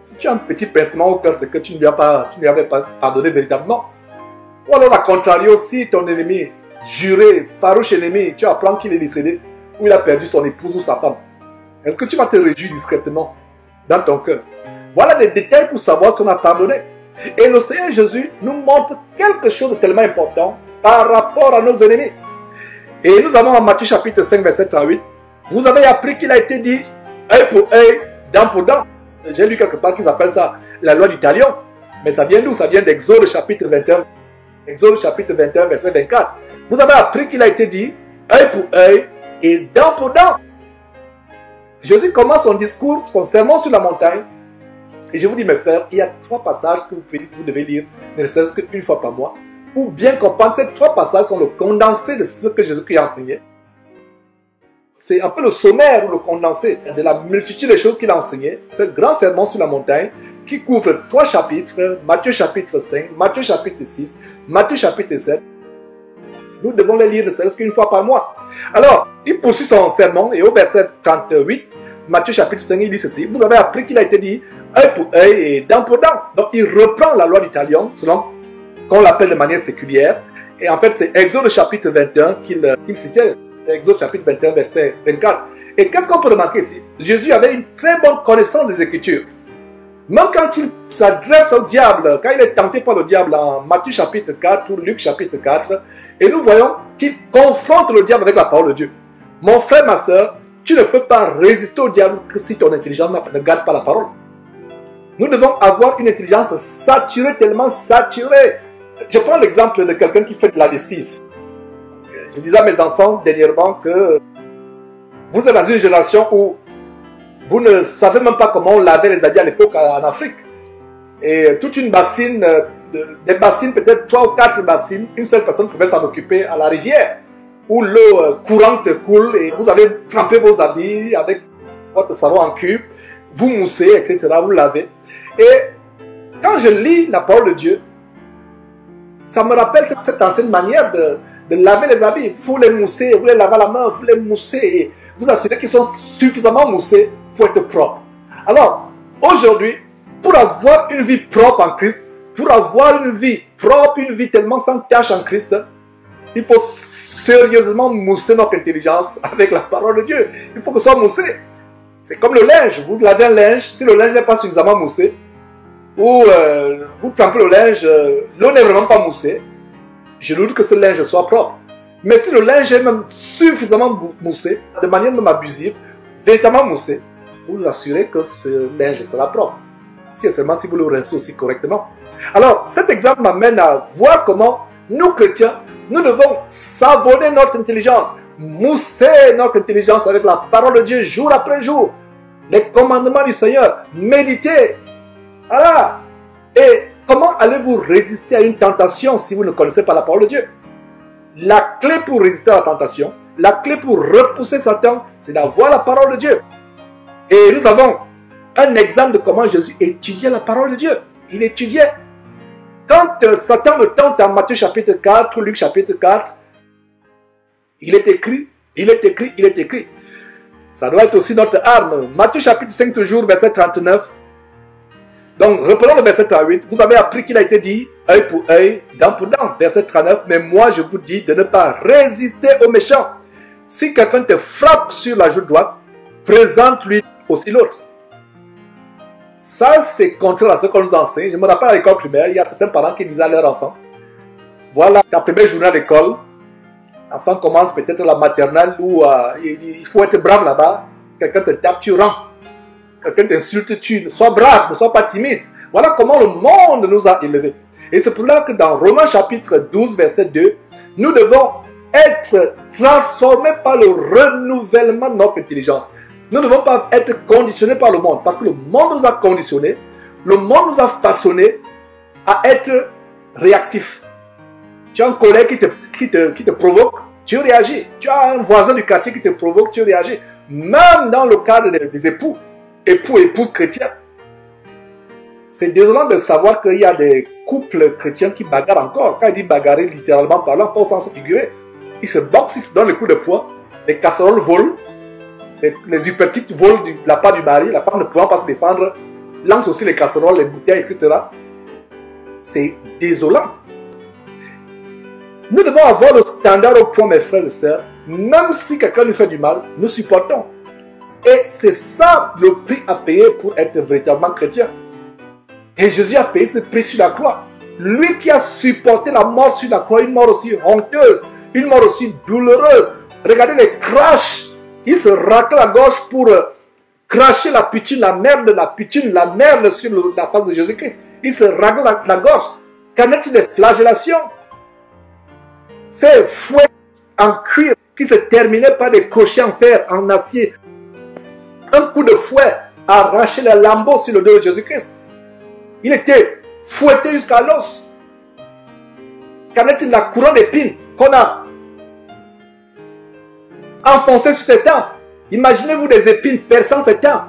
Si tu as un petit pincement au cœur, c'est que tu ne lui avais pas pardonné véritablement. Ou alors, à contrario, si ton ennemi, juré, farouche ennemi, tu apprends qu'il est décédé, ou il a perdu son épouse ou sa femme, est-ce que tu vas te réjouir discrètement dans ton cœur? Voilà des détails pour savoir si on a pardonné. Et le Seigneur Jésus nous montre quelque chose de tellement important par rapport à nos ennemis. Et nous avons en Matthieu chapitre 5, verset 38, vous avez appris qu'il a été dit œil pour œil, dent pour dent. J'ai lu quelque part qu'ils appellent ça la loi du talion. Mais ça vient d'où? Ça vient d'Exode chapitre 21. Exode chapitre 21, verset 24. Vous avez appris qu'il a été dit œil pour œil et dent pour dent. Jésus commence son discours, son sermon sur la montagne. Et je vous dis, mes frères, il y a 3 passages que vous devez lire, ne serait-ce qu'une fois par mois, pour bien comprendre. Ces 3 passages sont le condensé de ce que Jésus-Christ a enseigné. C'est un peu le sommaire ou le condensé de la multitude de choses qu'il a enseignées. Ce grand sermon sur la montagne qui couvre 3 chapitres, Matthieu chapitre 5, Matthieu chapitre 6, Matthieu chapitre 7. Nous devons les lire ne serait-ce qu'une fois par mois. Alors, il poursuit son sermon et au verset 38, Matthieu chapitre 5, il dit ceci. Vous avez appris qu'il a été dit œil pour œil et dent pour dent. Donc, il reprend la loi du talion, selon qu'on l'appelle de manière séculière. Et en fait, c'est Exode chapitre 21 qu'il citait. Exode chapitre 21, verset 24. Et qu'est-ce qu'on peut remarquer ici? Jésus avait une très bonne connaissance des Écritures. Même quand il s'adresse au diable, quand il est tenté par le diable en Matthieu chapitre 4 ou Luc chapitre 4, et nous voyons qu'il confronte le diable avec la parole de Dieu. Mon frère, ma soeur, tu ne peux pas résister au diable si ton intelligence ne garde pas la parole. Nous devons avoir une intelligence saturée, tellement saturée. Je prends l'exemple de quelqu'un qui fait de la lessive. Je disais à mes enfants dernièrement que vous êtes dans une génération où vous ne savez même pas comment on lavait les habits à l'époque en Afrique. Et toute une bassine, des bassines, peut-être 3 ou 4 bassines, une seule personne pouvait s'en occuper à la rivière, où l'eau courante coule et vous avez trempé vos habits avec votre savon en cube, vous moussez, etc., vous lavez. Et quand je lis la parole de Dieu, ça me rappelle cette ancienne manière de laver les habits. Vous les moussez, vous les lavez à la main, vous les moussez et vous assurez qu'ils sont suffisamment moussés pour être propres. Alors, aujourd'hui, pour avoir une vie propre en Christ, pour avoir une vie propre, une vie tellement sans tache en Christ, il faut sérieusement mousser notre intelligence avec la parole de Dieu. Il faut que ce soit moussé. C'est comme le linge. Vous lavez un linge, si le linge n'est pas suffisamment moussé, ou vous trempez le linge, l'eau n'est vraiment pas moussée, je doute que ce linge soit propre. Mais si le linge est même suffisamment moussé, de manière même abusive, véritablement moussé, vous vous assurez que ce linge sera propre. Si et seulement si vous le rincez aussi correctement. Alors, cet exemple m'amène à voir comment nous chrétiens, nous devons savonner notre intelligence, mousser notre intelligence avec la parole de Dieu jour après jour, les commandements du Seigneur, méditer. Voilà. Et comment allez-vous résister à une tentation si vous ne connaissez pas la parole de Dieu? La clé pour résister à la tentation, la clé pour repousser Satan, c'est d'avoir la parole de Dieu. Et nous avons un exemple de comment Jésus étudiait la parole de Dieu. Il étudiait. Quand Satan le tente en Matthieu chapitre 4 ou Luc chapitre 4, il est écrit, il est écrit, il est écrit. Ça doit être aussi notre arme. Matthieu chapitre 5 toujours, verset 39. Donc, reprenons le verset 38. Vous avez appris qu'il a été dit, œil pour œil, dent pour dent. Verset 39. Mais moi, je vous dis de ne pas résister aux méchants. Si quelqu'un te frappe sur la joue droite, présente-lui aussi l'autre. Ça, c'est contraire à ce qu'on nous enseigne. Je me rappelle à l'école primaire, il y a certains parents qui disaient à leurs enfants, voilà, ta première journée à l'école, l'enfant commence peut-être la maternelle où il faut être brave là-bas. Quelqu'un te tape, tu rends. Quelqu'un t'insulte, tu sois brave, ne sois pas timide. Voilà comment le monde nous a élevés. Et c'est pour là que dans Romains chapitre 12, verset 2, nous devons être transformés par le renouvellement de notre intelligence. Nous ne devons pas être conditionnés par le monde, parce que le monde nous a conditionnés, le monde nous a façonnés à être réactifs. Tu as un collègue qui te provoque, tu réagis. Tu as un voisin du quartier qui te provoque, tu réagis. Même dans le cadre des époux, épouses chrétiens. C'est désolant de savoir qu'il y a des couples chrétiens qui bagarrent encore. Quand il dit bagarrer, littéralement parlant, pas au sens figuré. Ils se boxent, ils se donnent les coups de poing. Les casseroles volent. Les uppercuts volent de la part du mari. La femme ne pouvant pas se défendre, lance aussi les casseroles, les bouteilles, etc. C'est désolant. Nous devons avoir le standard au point, mes frères et sœurs. Même si quelqu'un nous fait du mal, nous supportons. Et c'est ça le prix à payer pour être véritablement chrétien. Et Jésus a payé ce prix sur la croix. Lui qui a supporté la mort sur la croix, une mort aussi honteuse, une mort aussi douloureuse. Regardez les crashs. Il se racle la gorge pour cracher la putine, la merde sur la face de Jésus-Christ. Il se racle la gorge. Qu'en est-il des flagellations? Ces fouets en cuir qui se terminaient par des crochets en fer, en acier. Un coup de fouet a arraché les lambeaux sur le dos de Jésus-Christ. Il était fouetté jusqu'à l'os. Qu'en est-il de la couronne d'épines qu'on a enfoncée sur ses tempes? Imaginez-vous des épines perçant ses tempes.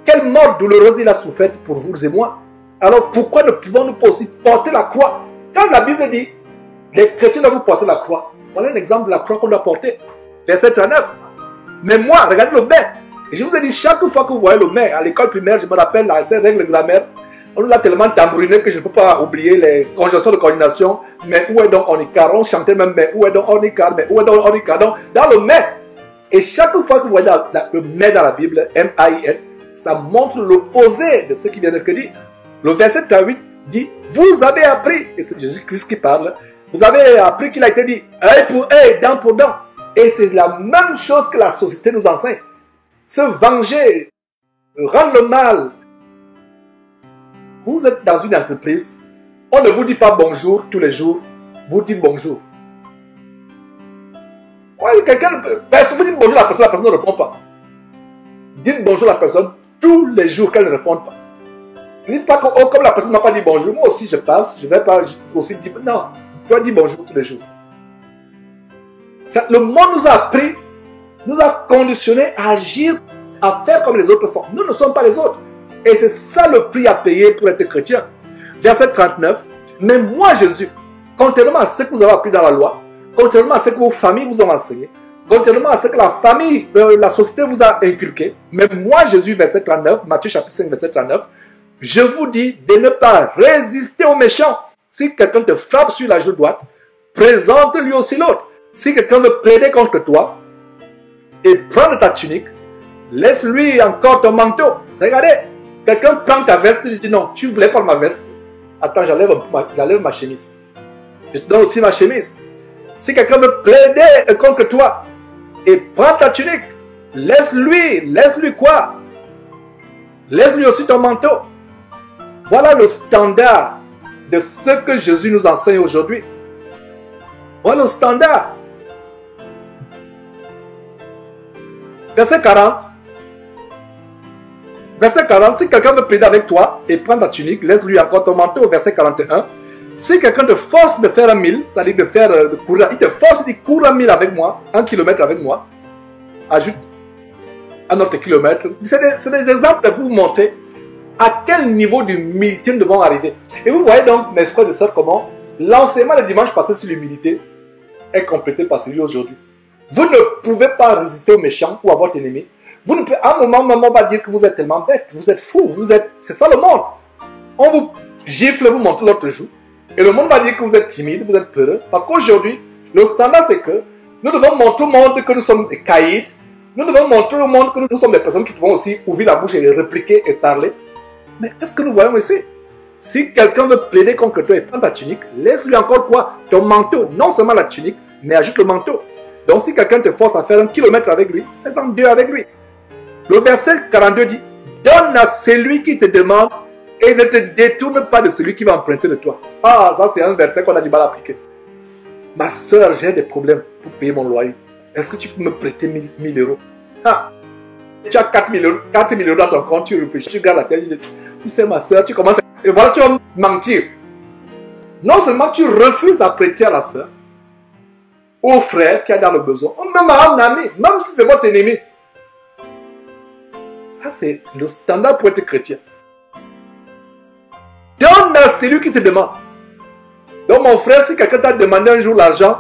Quelle mort douloureuse il a souffert pour vous et moi. Alors pourquoi ne pouvons-nous pas aussi porter la croix? Quand la Bible dit, les chrétiens doivent porter la croix. Voilà un exemple de la croix qu'on doit porter. Verset 39. Mais moi, regardez le mais. Et je vous ai dit, chaque fois que vous voyez le mais, à l'école primaire, je me rappelle ces règles de grammaire, on nous a tellement tambouriné que je ne peux pas oublier les conjonctions de coordination. Mais où est donc Onikar? On chantait même, mais où est donc Onikar? Mais où est donc Onikar? Donc, dans le mais. Et chaque fois que vous voyez le mais dans la Bible, M-A-I-S, ça montre l'opposé de ce qui vient d'être dit. Le verset 38 dit, vous avez appris, et c'est Jésus-Christ qui parle, vous avez appris qu'il a été dit, œil pour œil, dent pour dent. Et c'est la même chose que la société nous enseigne. Se venger, rendre le mal. Vous êtes dans une entreprise, on ne vous dit pas bonjour tous les jours, vous dites bonjour. Ouais, personne vous dit bonjour à la personne ne répond pas. Dites bonjour à la personne tous les jours qu'elle ne répond pas. Ne dites pas que, oh, comme la personne n'a pas dit bonjour, moi aussi je passe, je ne vais pas aussi dire, non, tu dois dire bonjour tous les jours. Le monde nous a appris, nous a conditionnés à agir, à faire comme les autres font. Nous ne sommes pas les autres. Et c'est ça le prix à payer pour être chrétien. Verset 39. Mais moi, Jésus, contrairement à ce que vous avez appris dans la loi, contrairement à ce que vos familles vous ont enseigné, contrairement à ce que la société vous a inculqué, mais moi, Jésus, verset 39, Matthieu chapitre 5, verset 39, je vous dis de ne pas résister aux méchants. Si quelqu'un te frappe sur la joue droite, présente-lui aussi l'autre. Si quelqu'un veut plaider contre toi et prendre ta tunique, laisse-lui encore ton manteau. Regardez, quelqu'un prend ta veste et lui dit non, tu voulais pas ma veste. Attends, j'enlève ma chemise. Je te donne aussi ma chemise. Si quelqu'un veut plaider contre toi et prend ta tunique, laisse-lui quoi? Laisse-lui aussi ton manteau. Voilà le standard de ce que Jésus nous enseigne aujourd'hui. Voilà le standard. Verset 40. Verset 40. Si quelqu'un veut plaider avec toi et prendre ta tunique, laisse-lui encore ton manteau. Verset 41. Si quelqu'un te force de faire 1000, c'est-à-dire de courir, il te force de courir 1000 avec moi, 1 kilomètre avec moi, ajoute un autre kilomètre. C'est des exemples pour vous montrer à quel niveau d'humilité nous devons arriver. Et vous voyez donc, mes frères et sœurs, comment l'enseignement de dimanche passé sur l'humilité est complété par celui aujourd'hui. Vous ne pouvez pas résister aux méchants ou à votre ennemi. Vous ne pouvez, à un moment, maman va dire que vous êtes tellement bête, vous êtes fou, c'est ça le monde. On vous gifle, vous montre l'autre joue. Et le monde va dire que vous êtes timide, vous êtes peureux. Parce qu'aujourd'hui, le standard c'est que nous devons montrer au monde que nous sommes des caïds. Nous devons montrer au monde que nous sommes des personnes qui pouvons aussi ouvrir la bouche et répliquer et parler. Mais qu'est-ce que nous voyons ici? Si quelqu'un veut plaider contre toi et prendre ta tunique, laisse-lui encore quoi? Ton manteau. Non seulement la tunique, mais ajoute le manteau. Donc si quelqu'un te force à faire 1 kilomètre avec lui, fais-en 2 avec lui. Le verset 42 dit, donne à celui qui te demande et ne te détourne pas de celui qui va emprunter de toi. Ah, ça c'est un verset qu'on a du mal à appliquer. Ma soeur, j'ai des problèmes pour payer mon loyer. Est-ce que tu peux me prêter 1000 euros? Ah, tu as 4 000 euros dans ton compte, tu réfléchis, tu gardes la tête, tu dis, tu sais ma soeur, tu commences à... Et voilà, tu vas mentir. Non seulement tu refuses à prêter à la soeur, au frère qui est dans le besoin, ou même à un ami, même si c'est votre ennemi. Ça c'est le standard pour être chrétien. Donne à celui qui te demande. Donc mon frère, si quelqu'un t'a demandé un jour l'argent,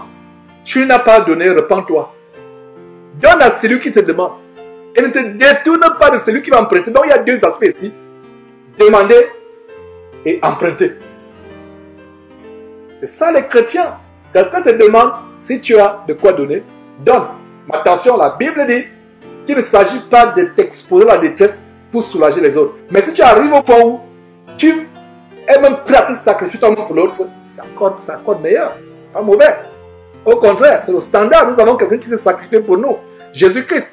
tu n'as pas donné, repens-toi. Donne à celui qui te demande. Et ne te détourne pas de celui qui va emprunter. Donc il y a deux aspects ici. Demander et emprunter. C'est ça les chrétiens. Quelqu'un te demande si tu as de quoi donner, donne. Mais attention, la Bible dit qu'il ne s'agit pas de t'exposer à la détresse pour soulager les autres. Mais si tu arrives au point où tu es même prêt à te sacrifier toi-même pour l'autre, c'est encore meilleur. Pas mauvais. Au contraire, c'est le standard. Nous avons quelqu'un qui s'est sacrifié pour nous. Jésus-Christ.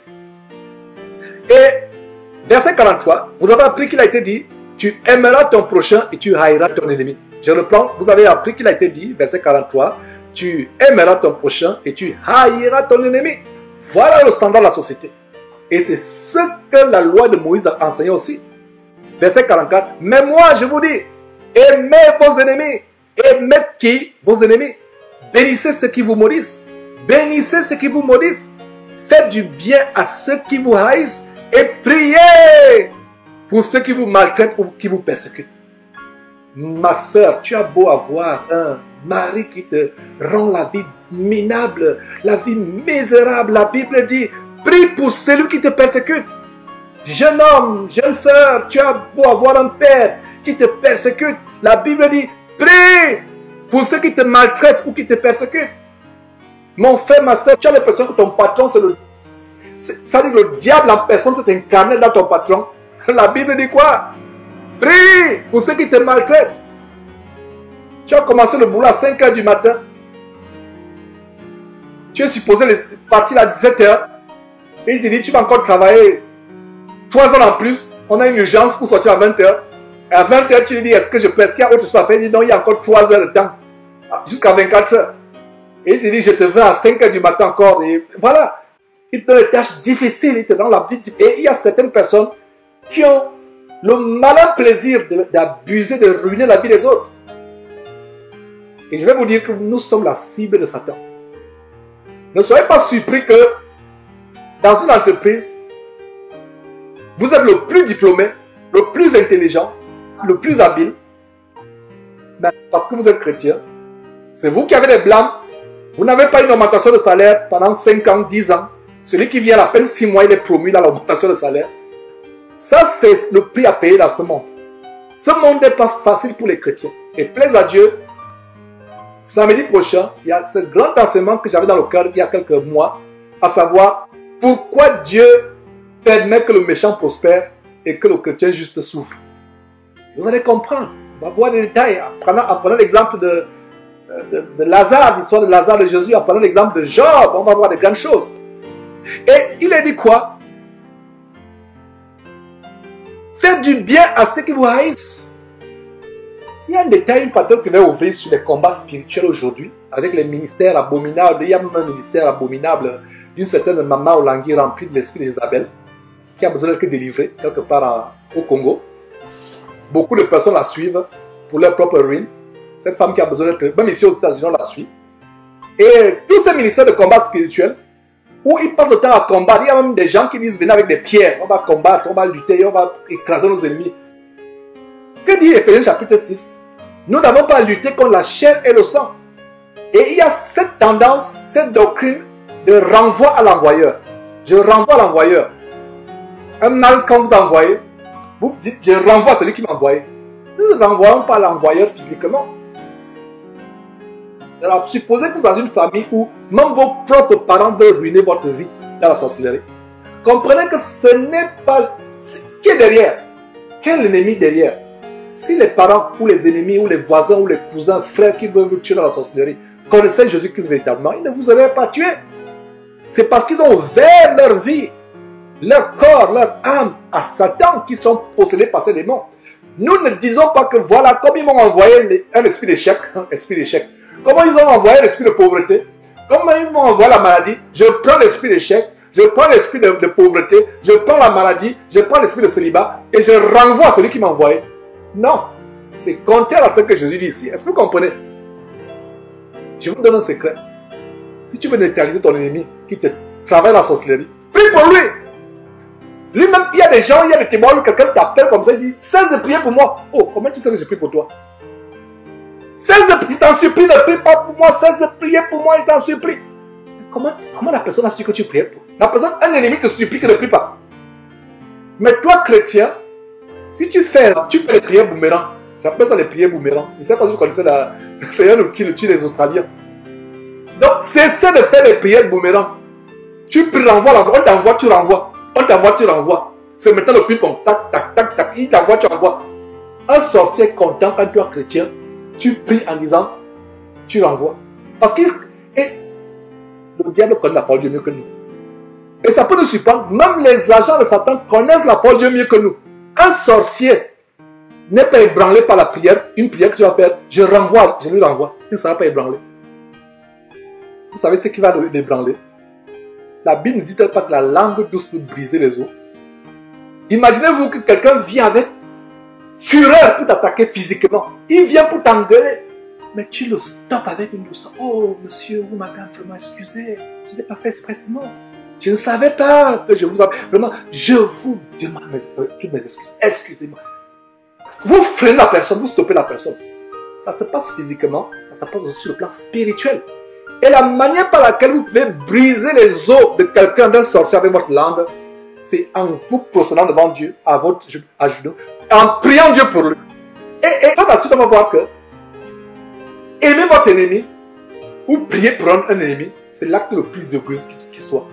Et verset 43, vous avez appris qu'il a été dit, tu aimeras ton prochain et tu haïras ton ennemi. Je reprends, vous avez appris qu'il a été dit, verset 43, tu aimeras ton prochain et tu haïras ton ennemi. Voilà le standard de la société. Et c'est ce que la loi de Moïse a enseigné aussi. Verset 44, mais moi je vous dis, aimez vos ennemis. Aimez qui? Vos ennemis. Bénissez ceux qui vous maudissent. Bénissez ceux qui vous maudissent. Faites du bien à ceux qui vous haïssent et priez pour ceux qui vous maltraitent ou qui vous persécutent. Ma soeur, tu as beau avoir un mari qui te rend la vie minable, la vie misérable. La Bible dit, prie pour celui qui te persécute. Jeune homme, jeune soeur, tu as beau avoir un père qui te persécute. La Bible dit, prie pour ceux qui te maltraitent ou qui te persécutent. Mon frère, ma soeur, tu as l'impression que ton patron, c'est le... Ça dit que le diable en personne s'est incarné dans ton patron. La Bible dit quoi? Prie pour ceux qui te maltraitent. Tu as commencé le boulot à 5 h du matin. Tu es supposé partir à 17 h. Et il te dit, tu vas encore travailler 3 heures en plus. On a une urgence pour sortir à 20 h. Et à 20 h, tu lui dis, est-ce que je peux, est-ce qu'il y a autre chose à faire? Il dit, non, il y a encore 3 heures de temps. Jusqu'à 24 h. Et il te dit, je te veux à 5 h du matin encore. Et voilà. Il te donne des tâches difficiles. Il te donne la vie. Et il y a certaines personnes qui ont le malin plaisir d'abuser, de ruiner la vie des autres. Et je vais vous dire que nous sommes la cible de Satan. Ne soyez pas surpris que dans une entreprise, vous êtes le plus diplômé, le plus intelligent, le plus habile. Mais parce que vous êtes chrétien, c'est vous qui avez des blâmes. Vous n'avez pas une augmentation de salaire pendant 5 ans, 10 ans. Celui qui vient à peine 6 mois, il est promu dans l'augmentation de salaire. Ça, c'est le prix à payer dans ce monde. Ce monde n'est pas facile pour les chrétiens. Et plaise à Dieu, samedi prochain, il y a ce grand enseignement que j'avais dans le cœur il y a quelques mois, à savoir pourquoi Dieu permet que le méchant prospère et que le chrétien juste souffre. Vous allez comprendre. On va voir les détails. Apprenant l'exemple de Lazare, l'histoire de Lazare de Jésus, apprenant l'exemple de Job, on va voir de grandes choses. Et il a dit quoi? Faites du bien à ceux qui vous haïssent. Il y a un détail, une parenthèse qui va ouvrir sur les combats spirituels aujourd'hui, avec les ministères abominables. Il y a même un ministère abominable d'une certaine maman au Langui remplie de l'esprit d'Isabelle, qui a besoin d'être délivrée quelque part au Congo. Beaucoup de personnes la suivent pour leur propre ruine. Cette femme qui a besoin d'être, même ici aux États-Unis, on la suit. Et tous ces ministères de combat spirituel, où ils passent le temps à combattre, il y a même des gens qui disent venez avec des pierres, on va combattre, on va lutter, on va écraser nos ennemis. Que dit Éphésiens chapitre 6? Nous n'avons pas à lutter contre la chair et le sang. Et il y a cette tendance, cette doctrine de renvoi à l'envoyeur. Je renvoie à l'envoyeur. Un mal quand vous envoyez, vous dites je renvoie à celui qui m'a envoyé. Nous ne renvoyons pas à l'envoyeur physiquement. Alors, supposez que vous êtes dans une famille où même vos propres parents veulent ruiner votre vie dans la sorcellerie. Comprenez que ce n'est pas... Qui est derrière? Quel ennemi derrière? Si les parents ou les ennemis ou les voisins ou les cousins, frères qui veulent vous tuer dans la sorcellerie connaissaient Jésus-Christ véritablement, ils ne vous auraient pas tué. C'est parce qu'ils ont ouvert leur vie, leur corps, leur âme à Satan qui sont possédés par ces démons. Nous ne disons pas que voilà, comme ils m'ont envoyé un esprit d'échec, comment ils ont envoyé l'esprit de pauvreté, comment ils m'ont envoyé la maladie, je prends l'esprit d'échec, je prends l'esprit de pauvreté, je prends la maladie, je prends l'esprit de célibat et je renvoie celui qui m'a envoyé. Non, c'est contraire à ce que Jésus dit ici. Est-ce que vous comprenez? Je vous donne un secret. Si tu veux neutraliser ton ennemi qui te travaille la sorcellerie, prie pour lui. Lui-même, il y a des gens, il y a des témoins, quelqu'un t'appelle comme ça, il dit, cesse de prier pour moi. Oh, comment tu sais que je prie pour toi? Cesse de prier, je t'en supplie, ne prie pas pour moi, cesse de prier pour moi, je t'en supplie. Comment la personne a su que tu priais pour? La personne, un ennemi te supplie que ne prie pas. Mais toi, chrétien, si tu fais les prières boomerang, j'appelle ça les prières boomerang. Je ne sais pas si vous connaissez c'est un outil des Australiens. Donc, cessez de faire les prières boomerang. Tu renvoies, on t'envoie, tu renvoies. On t'envoie, tu renvoies. C'est maintenant le ping-pong. Tac, tac, tac, tac. Il t'envoie, tu renvoies. Un sorcier est content quand tu es chrétien. Tu pries en disant, tu renvoies. Parce que le diable connaît la parole de Dieu mieux que nous. Et ça peut nous surprendre. Même les agents de Satan connaissent la parole de Dieu mieux que nous. Un sorcier n'est pas ébranlé par la prière. Une prière que tu vas faire, je lui renvoie. Il ne sera pas ébranlé. Vous savez ce qui va l'ébranler? La Bible ne dit-elle pas que la langue douce peut briser les os? Imaginez-vous que quelqu'un vient avec fureur pour t'attaquer physiquement. Il vient pour t'engueuler. Mais tu le stoppes avec une douceur. Oh, monsieur ou madame, vraiment, excusez. Je n'ai pas fait expressément. Je ne savais pas que je vous avais... Vraiment, je vous demande toutes mes excuses. Excusez-moi. Vous freinez la personne, vous stoppez la personne. Ça se passe physiquement, ça se passe aussi sur le plan spirituel. Et la manière par laquelle vous pouvez briser les os de quelqu'un, d'un sorcier avec votre langue, c'est en vous procédant devant Dieu, à genoux, en priant Dieu pour lui. Et par la suite, on va voir que aimer votre ennemi, ou prier pour un ennemi, c'est l'acte le plus égoïste qui soit.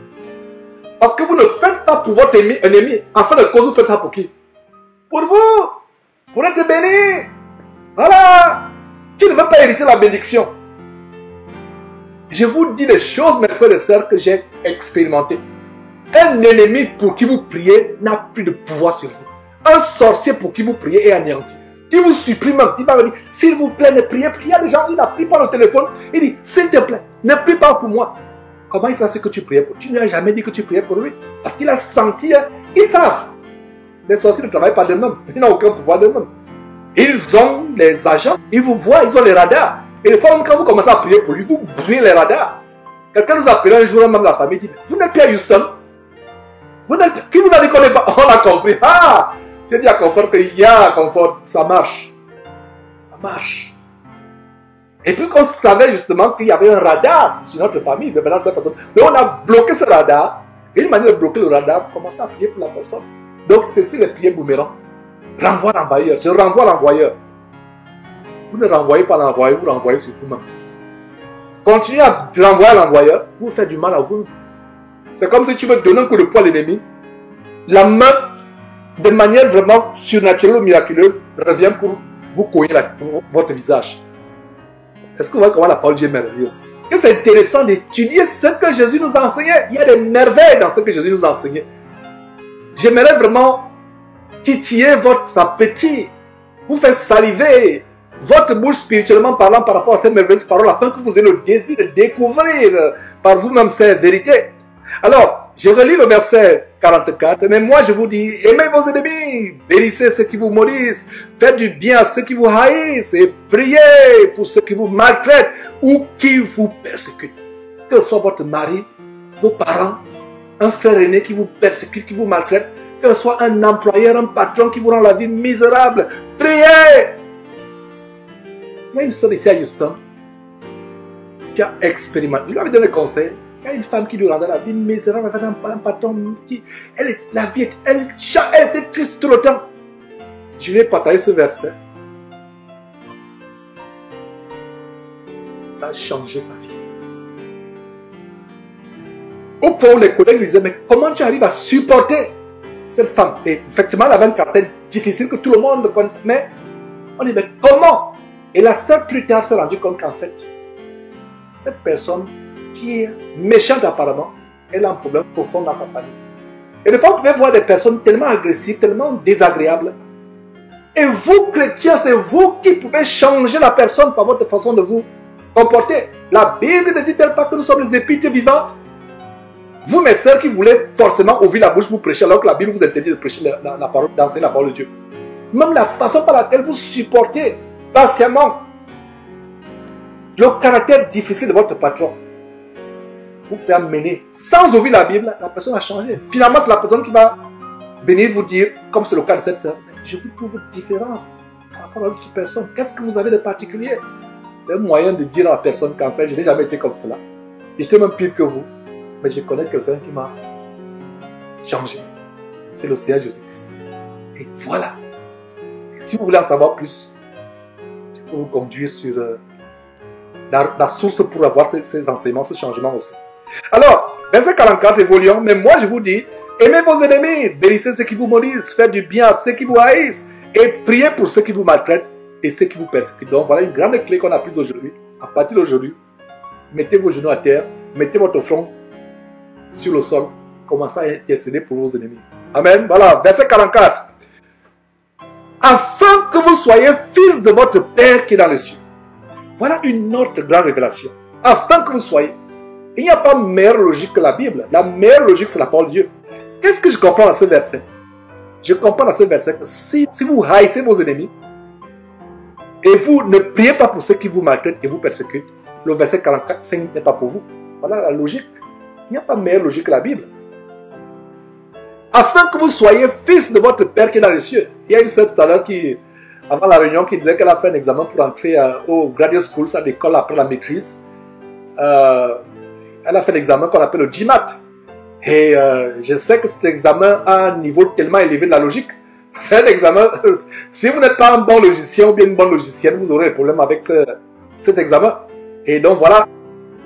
Parce que vous ne faites pas pour votre ennemi, en fin de cause, vous faites ça pour qui? Pour vous, pour être béni. Voilà. Qui ne veut pas hériter la bénédiction? Je vous dis des choses, mes frères et sœurs, que j'ai expérimentées. Un ennemi pour qui vous priez n'a plus de pouvoir sur vous. Un sorcier pour qui vous priez est anéanti. Il vous supprime même. Il va vous dire, s'il vous plaît, ne priez plus. Il y a des gens, il a pris par le téléphone. Il dit, s'il te plaît, ne prie pas pour moi. Comment il sait ce que tu priais pour? Tu ne lui as jamais dit que tu priais pour lui. Parce qu'il a senti, hein, ils savent. Les sorciers ne travaillent pas d'eux-mêmes. Ils n'ont aucun pouvoir d'eux-mêmes. Ils ont les agents, ils vous voient, ils ont les radars. Et des fois, quand vous commencez à prier pour lui, vous brûlez les radars. Quelqu'un nous a appelé un jour, même la famille dit, vous n'êtes plus à Houston. Qui vous a dit qu'on n'est pas? On a compris. Ah! J'ai dit à Confort qu'il y a Confort, ça marche. Ça marche. Et puisqu'on savait justement qu'il y avait un radar sur notre famille, de cette personne, donc on a bloqué ce radar. Et une manière de bloquer le radar, commencer à prier pour la personne. Donc, c'est les prières boomerang. Renvoie l'envoyeur. Je renvoie l'envoyeur. Vous ne renvoyez pas l'envoyeur, vous renvoyez sur vous-même. Continuez à renvoyer l'envoyeur, vous faites du mal à vous. C'est comme si tu veux donner un coup de poing à l'ennemi. La main, de manière vraiment surnaturelle ou miraculeuse, revient pour vous cogner votre visage. Est-ce que vous voyez comment la parole de Dieu est merveilleuse? Et c'est intéressant d'étudier ce que Jésus nous a enseigné. Il y a des merveilles dans ce que Jésus nous a enseigné. J'aimerais vraiment titiller votre appétit, vous faire saliver votre bouche spirituellement parlant par rapport à ces merveilleuses paroles, afin que vous ayez le désir de découvrir par vous-même ces vérités. Alors, je relis le verset 44, mais moi je vous dis, aimez vos ennemis, bénissez ceux qui vous maudissent, faites du bien à ceux qui vous haïssent et priez pour ceux qui vous maltraitent ou qui vous persécutent. Que ce soit votre mari, vos parents, un frère aîné qui vous persécute, qui vous maltraite, que ce soit un employeur, un patron qui vous rend la vie misérable, priez. Il y a une soeur ici à Houston qui a expérimenté, je lui avais donné conseil. Il y a une femme qui lui rendait la vie misérable avec un patron qui, la vie, elle était triste tout le temps. Je lui ai partagé ce verset. Ça a changé sa vie. Au point où les collègues lui disaient, mais comment tu arrives à supporter cette femme? Et effectivement, elle avait un caractère difficile que tout le monde connaissait. Mais on dit, mais comment? Et la sœur plus tard s'est rendue compte qu'en fait, cette personne qui est méchante apparemment, elle a un problème profond dans sa famille. Et des fois, vous pouvez voir des personnes tellement agressives, tellement désagréables. Et vous, chrétiens, c'est vous qui pouvez changer la personne par votre façon de vous comporter. La Bible ne dit-elle pas que nous sommes les épîtres vivantes? Vous, mes sœurs, qui voulez forcément ouvrir la bouche pour prêcher, alors que la Bible vous interdit de prêcher la parole, d'enseigner la parole de Dieu. Même la façon par laquelle vous supportez patiemment le caractère difficile de votre patron, vous pouvez amener, sans ouvrir la Bible, la personne a changé. Finalement, c'est la personne qui va venir vous dire, comme c'est le cas de cette sœur, je vous trouve différent par rapport à l'autre personne. Qu'est-ce que vous avez de particulier? C'est un moyen de dire à la personne qu'en fait, je n'ai jamais été comme cela. J'étais même pire que vous. Mais je connais quelqu'un qui m'a changé. C'est le Seigneur Jésus-Christ. Et voilà. Et si vous voulez en savoir plus, je peux vous conduire sur la source pour avoir ces enseignements, ce changement aussi. Alors, verset 44, évoluons. Mais moi, je vous dis, aimez vos ennemis, bénissez ceux qui vous maudissent, faites du bien à ceux qui vous haïssent, et priez pour ceux qui vous maltraitent et ceux qui vous persécutent. Donc, voilà une grande clé qu'on a prise aujourd'hui. À partir d'aujourd'hui, mettez vos genoux à terre, mettez votre front sur le sol, commencez à intercéder pour vos ennemis. Amen. Voilà, verset 44. Afin que vous soyez fils de votre Père qui est dans les cieux. Voilà une autre grande révélation. Afin que vous soyez. Il n'y a pas meilleure logique que la Bible. La meilleure logique, c'est la parole de Dieu. Qu'est-ce que je comprends dans ce verset? Je comprends dans ce verset que si vous haïssez vos ennemis et vous ne priez pas pour ceux qui vous maltraitent et vous persécutent, le verset 44 n'est pas pour vous. Voilà la logique. Il n'y a pas meilleure logique que la Bible. Afin que vous soyez fils de votre Père qui est dans les cieux. Il y a une sœur tout à l'heure qui, avant la réunion, qui disait qu'elle a fait un examen pour entrer au graduate school, à l'école après la maîtrise. Elle a fait l'examen qu'on appelle le GMAT. Et je sais que cet examen a un niveau tellement élevé de la logique. C'est un examen, si vous n'êtes pas un bon logicien ou bien une bonne logicienne, vous aurez des problèmes avec cet examen. Et donc voilà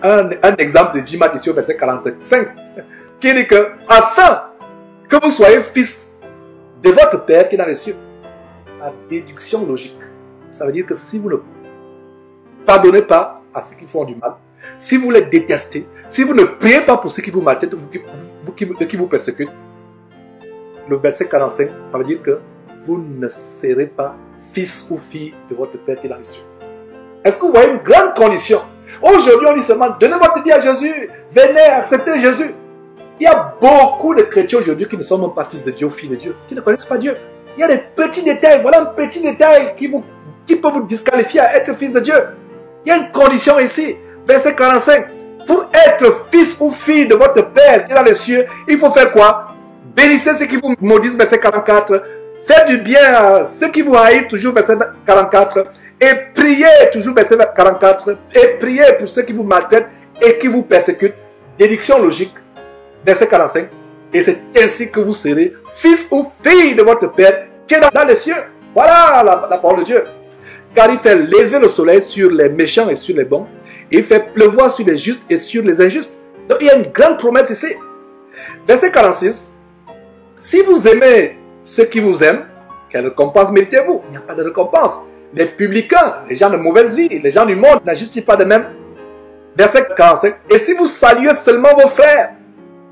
un exemple de GMAT ici au verset 45, qui dit que afin que vous soyez fils de votre Père qui est dans les cieux. La déduction logique. Ça veut dire que si vous ne pardonnez pas à ceux qui font du mal, si vous les détestez, si vous ne priez pas pour ceux qui vous maltraitent ou qui vous persécutent, le verset 45, ça veut dire que vous ne serez pas fils ou fille de votre Père qui est dans les cieux. Est-ce que vous voyez une grande condition? Aujourd'hui, on dit seulement, donnez votre vie à Jésus, venez accepter Jésus. Il y a beaucoup de chrétiens aujourd'hui qui ne sont même pas fils de Dieu ou filles de Dieu, qui ne connaissent pas Dieu. Il y a des petits détails, voilà un petit détail qui peut vous disqualifier à être fils de Dieu. Il y a une condition ici, verset 45. Pour être fils ou fille de votre Père qui est dans les cieux, il faut faire quoi? Bénissez ceux qui vous maudissent, verset 44. Faites du bien à ceux qui vous haïssent, toujours verset 44. Et priez, toujours verset 44. Et priez pour ceux qui vous maltraitent et qui vous persécutent. Déduction logique. Verset 45, et c'est ainsi que vous serez fils ou fille de votre Père qui est dans les cieux. Voilà la parole de Dieu. Car il fait lever le soleil sur les méchants et sur les bons. Il fait pleuvoir sur les justes et sur les injustes. Donc il y a une grande promesse ici. Verset 46, si vous aimez ceux qui vous aiment, quelle récompense méritez-vous? Il n'y a pas de récompense. Les publicains, les gens de mauvaise vie, les gens du monde n'agissent pas de même. Verset 45, et si vous saluez seulement vos frères,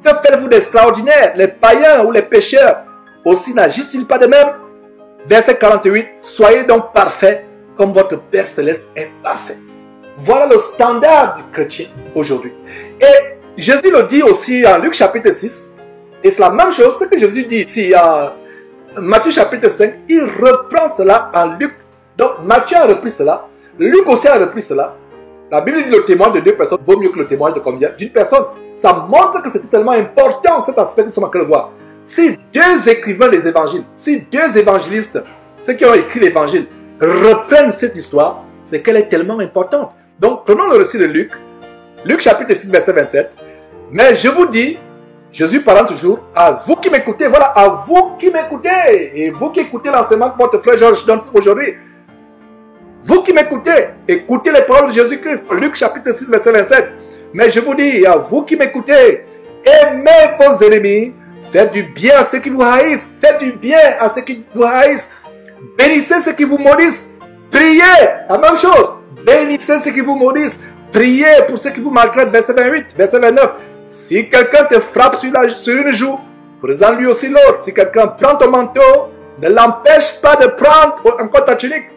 que faites-vous d'extraordinaire? Les païens ou les pécheurs aussi n'agissent-ils pas de même? Verset 48. Soyez donc parfaits comme votre Père Céleste est parfait. Voilà le standard du chrétien aujourd'hui. Et Jésus le dit aussi en Luc chapitre 6. Et c'est la même chose, ce que Jésus dit ici en Matthieu chapitre 5. Il reprend cela en Luc. Donc Matthieu a repris cela. Luc aussi a repris cela. La Bible dit que le témoin de 2 personnes vaut mieux que le témoin de combien? D'une personne. Ça montre que c'était tellement important cet aspect que nous sommes en train de voir. Si 2 écrivains des évangiles, si 2 évangélistes, ceux qui ont écrit l'évangile, reprennent cette histoire, c'est qu'elle est tellement importante. Donc prenons le récit de Luc, Luc chapitre 6 verset 27. Mais je vous dis, Jésus parlant toujours, à vous qui m'écoutez, voilà, à vous qui m'écoutez, et vous qui écoutez l'enseignement que votre frère Georges donne aujourd'hui, vous qui m'écoutez, écoutez les paroles de Jésus-Christ. Luc chapitre 6 verset 27. Mais je vous dis, à vous qui m'écoutez, aimez vos ennemis, faites du bien à ceux qui vous haïssent, faites du bien à ceux qui vous haïssent, bénissez ceux qui vous maudissent, priez, la même chose, bénissez ceux qui vous maudissent, priez pour ceux qui vous maltraitent, verset 28, verset 29. Si quelqu'un te frappe sur une joue, présente-lui aussi l'autre. Si quelqu'un prend ton manteau, ne l'empêche pas de prendre encore ta tunique.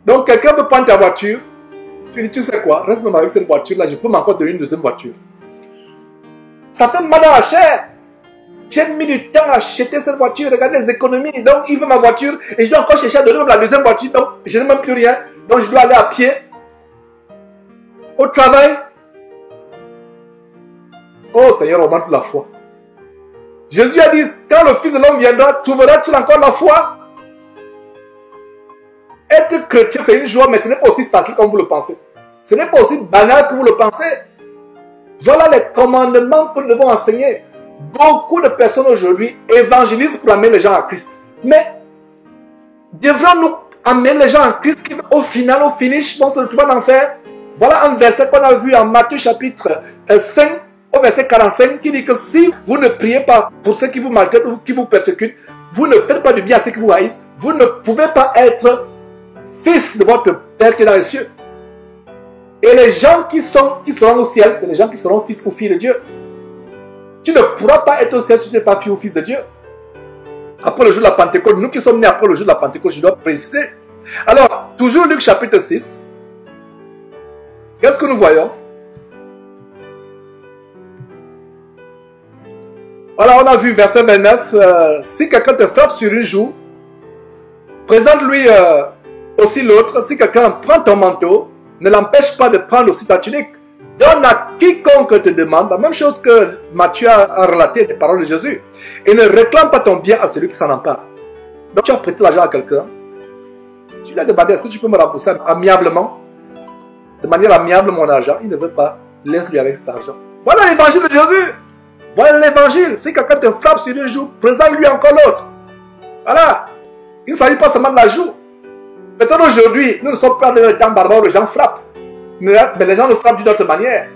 Donc quelqu'un veut prendre ta voiture, tu dis, tu sais quoi, reste même avec cette voiture-là, je peux m'encore donner une deuxième voiture. Ça fait mal à la chair. J'ai mis du temps à acheter cette voiture, regardez les économies, donc il veut ma voiture, et je dois encore chercher à donner la deuxième voiture, donc je n'ai même plus rien, donc je dois aller à pied, au travail. Oh Seigneur, augmente la foi. Jésus a dit, quand le Fils de l'homme viendra, trouveras-tu encore la foi? Être chrétien, c'est une joie, mais ce n'est pas aussi facile comme vous le pensez. Ce n'est pas aussi banal que vous le pensez. Voilà les commandements que nous devons enseigner. Beaucoup de personnes aujourd'hui évangélisent pour amener les gens à Christ. Mais devrons-nous amener les gens à Christ qui, au final, au finish, vont se retrouver en enfer? Voilà un verset qu'on a vu en Matthieu chapitre 5, au verset 45, qui dit que si vous ne priez pas pour ceux qui vous maltraitent ou qui vous persécutent, vous ne faites pas du bien à ceux qui vous haïssent, vous ne pouvez pas être fils de votre Père qui est dans les cieux. Et les gens qui seront au ciel, c'est les gens qui seront fils ou filles de Dieu. Tu ne pourras pas être au ciel si tu n'es pas fils ou fils de Dieu. Après le jour de la Pentecôte, nous qui sommes nés après le jour de la Pentecôte, je dois préciser. Alors, toujours Luc chapitre 6. Qu'est-ce que nous voyons? Voilà, on a vu verset 29. Si quelqu'un te frappe sur une joue, présente-lui aussi l'autre. Si quelqu'un prend ton manteau, ne l'empêche pas de prendre aussi ta tunique. Donne à quiconque te demande, la même chose que Matthieu a relaté des paroles de Jésus. Et ne réclame pas ton bien à celui qui s'en empare. Donc tu as prêté l'argent à quelqu'un. Tu lui as demandé, est-ce que tu peux me rembourser amiablement? De manière amiable mon argent. Il ne veut pas. Laisse-lui avec cet argent. Voilà l'évangile de Jésus. Voilà l'évangile. Si quelqu'un te frappe sur une joue, présente-lui encore l'autre. Voilà. Il ne s'agit pas seulement de la joue. Peut-être aujourd'hui, nous ne sommes pas dans le temps barbare où les gens frappent. Mais les gens nous frappent d'une autre manière.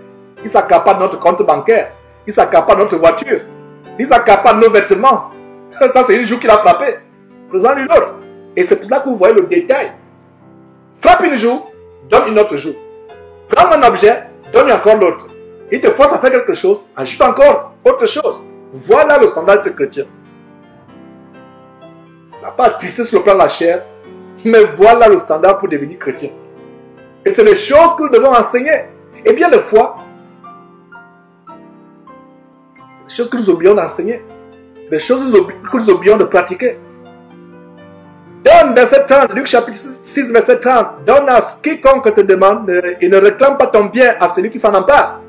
Ils s'accaparent notre compte bancaire. Ils s'accaparent notre voiture. Ils s'accaparent nos vêtements. Ça, c'est une joue qu'il a frappé. Présente-lui l'autre. Et c'est pour ça que vous voyez le détail. Frappe une joue, donne une autre joue. Prends un objet, donne encore l'autre. Il te force à faire quelque chose, ajoute encore autre chose. Voilà le standard de chrétien. Ça n'a pas attristé sur le plan de la chair, mais voilà le standard pour devenir chrétien. Et c'est les choses que nous devons enseigner. Et bien des fois, c'est des choses que nous oublions d'enseigner. Des choses que nous oublions de pratiquer. Donne, verset 30, Luc chapitre 6, verset 30. Donne à quiconque te demande et ne réclame pas ton bien à celui qui s'en empare.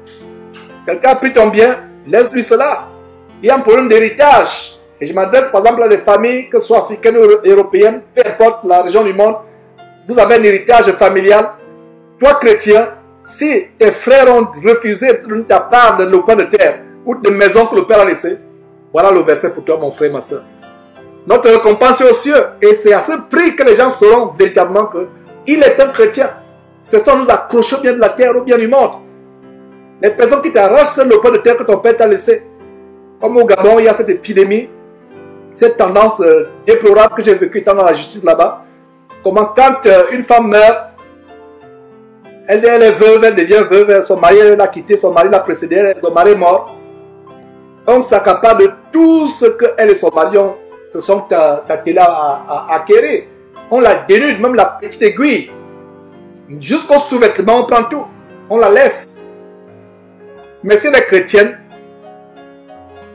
Quelqu'un a pris ton bien, laisse-lui cela. Il y a un problème d'héritage. Et je m'adresse par exemple à des familles, que ce soit africaines ou européennes, peu importe la région du monde. Vous avez un héritage familial. Toi, chrétien, si tes frères ont refusé de ta part de nos coins de terre ou de maisons que le Père a laissées, voilà le verset pour toi, mon frère, ma soeur. Notre récompense est aux cieux. Et c'est à ce prix que les gens sauront véritablement qu'il est un chrétien. C'est ça, nous accrochons bien de la terre ou bien du monde. Les personnes qui t'arrachent le coin de terre que ton Père t'a laissé. Comme au Gabon, il y a cette épidémie, cette tendance déplorable que j'ai vécue étant dans la justice là-bas. Comment quand une femme meurt, elle est veuve, elle devient veuve, son mari l'a quitté, son mari l'a précédé, son mari est mort. On s'accapare de tout ce qu'elle et son mari se sont attelés à acquérir. On la dénude, même la petite aiguille. Jusqu'au sous-vêtement, on prend tout. On la laisse. Mais si elle est chrétienne,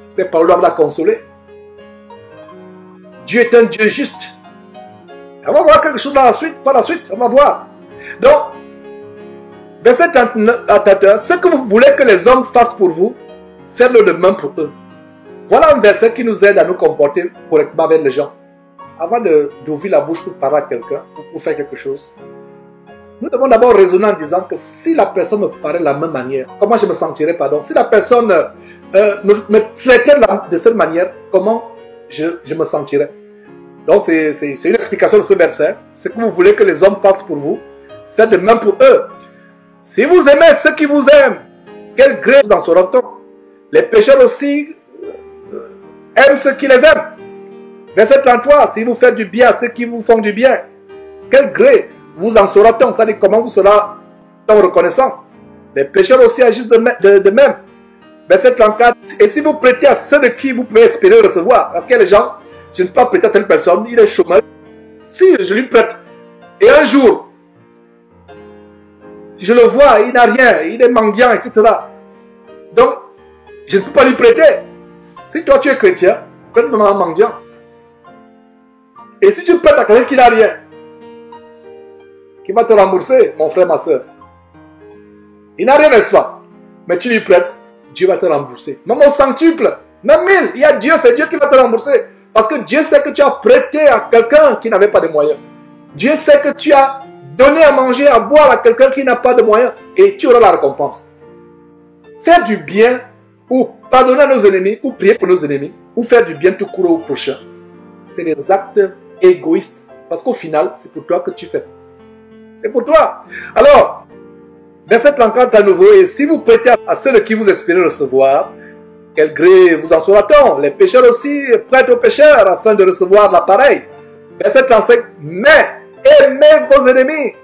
ses paroles doivent la consoler. Dieu est un Dieu juste. On va voir quelque chose dans la suite, par la suite, on va voir. Donc, verset 39 à 31, ce que vous voulez que les hommes fassent pour vous, faites-le de même pour eux. Voilà un verset qui nous aide à nous comporter correctement avec les gens. Avant d'ouvrir la bouche pour parler à quelqu'un, pour faire quelque chose, nous devons d'abord raisonner en disant que si la personne me parlait de la même manière, comment je me sentirais, pardon. Si la personne me traitait de cette manière, comment je me sentirais. Donc c'est une explication de ce verset. Ce que vous voulez que les hommes fassent pour vous, faites de même pour eux. Si vous aimez ceux qui vous aiment, quel gré vous en saura-t-on? Les pécheurs aussi aiment ceux qui les aiment. Verset 33, si vous faites du bien à ceux qui vous font du bien, quel gré vous en saura-t-on? Ça dit comment vous serez-on reconnaissant? Les pécheurs aussi agissent de même. Verset 34, et si vous prêtez à ceux de qui vous pouvez espérer recevoir, parce qu'il y a des gens, je ne peux pas prêter à telle personne, il est chômeur. Si je lui prête, et un jour, je le vois, il n'a rien, il est mendiant, etc. Donc, je ne peux pas lui prêter. Si toi tu es chrétien, prête-moi un mendiant. Et si tu prêtes à quelqu'un qui n'a rien, qui va te rembourser, mon frère, ma soeur. Il n'a rien, n'est-ce pas? Mais tu lui prêtes, Dieu va te rembourser. Même au centuple. Même 1000, il y a Dieu, c'est Dieu qui va te rembourser. Parce que Dieu sait que tu as prêté à quelqu'un qui n'avait pas de moyens. Dieu sait que tu as donné à manger, à boire à quelqu'un qui n'a pas de moyens. Et tu auras la récompense. Faire du bien, ou pardonner à nos ennemis, ou prier pour nos ennemis, ou faire du bien tout court au prochain, c'est des actes égoïstes. Parce qu'au final, c'est pour toi que tu fais. C'est pour toi. Alors, verset 34 à nouveau, et si vous prêtez à ceux de qui vous espérez recevoir, quel gré vous en sera-t-on? Les pécheurs aussi prêtent aux pécheurs afin de recevoir l'appareil. Verset 35, mais aimez vos ennemis,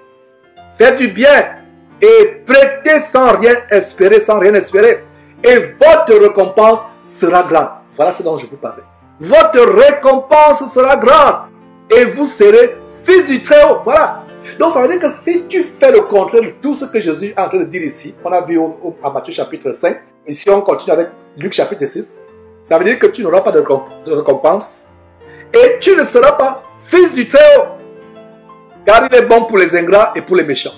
faites du bien et prêtez sans rien espérer, et votre récompense sera grande. Voilà ce dont je vous parlais. Votre récompense sera grande et vous serez fils du Très-Haut. Voilà. Donc ça veut dire que si tu fais le contraire de tout ce que Jésus est en train de dire ici, on a vu à Matthieu chapitre 5, et si on continue avec Luc chapitre 6, ça veut dire que tu n'auras pas de récompense et tu ne seras pas fils du Très-Haut, car il est bon pour les ingrats et pour les méchants.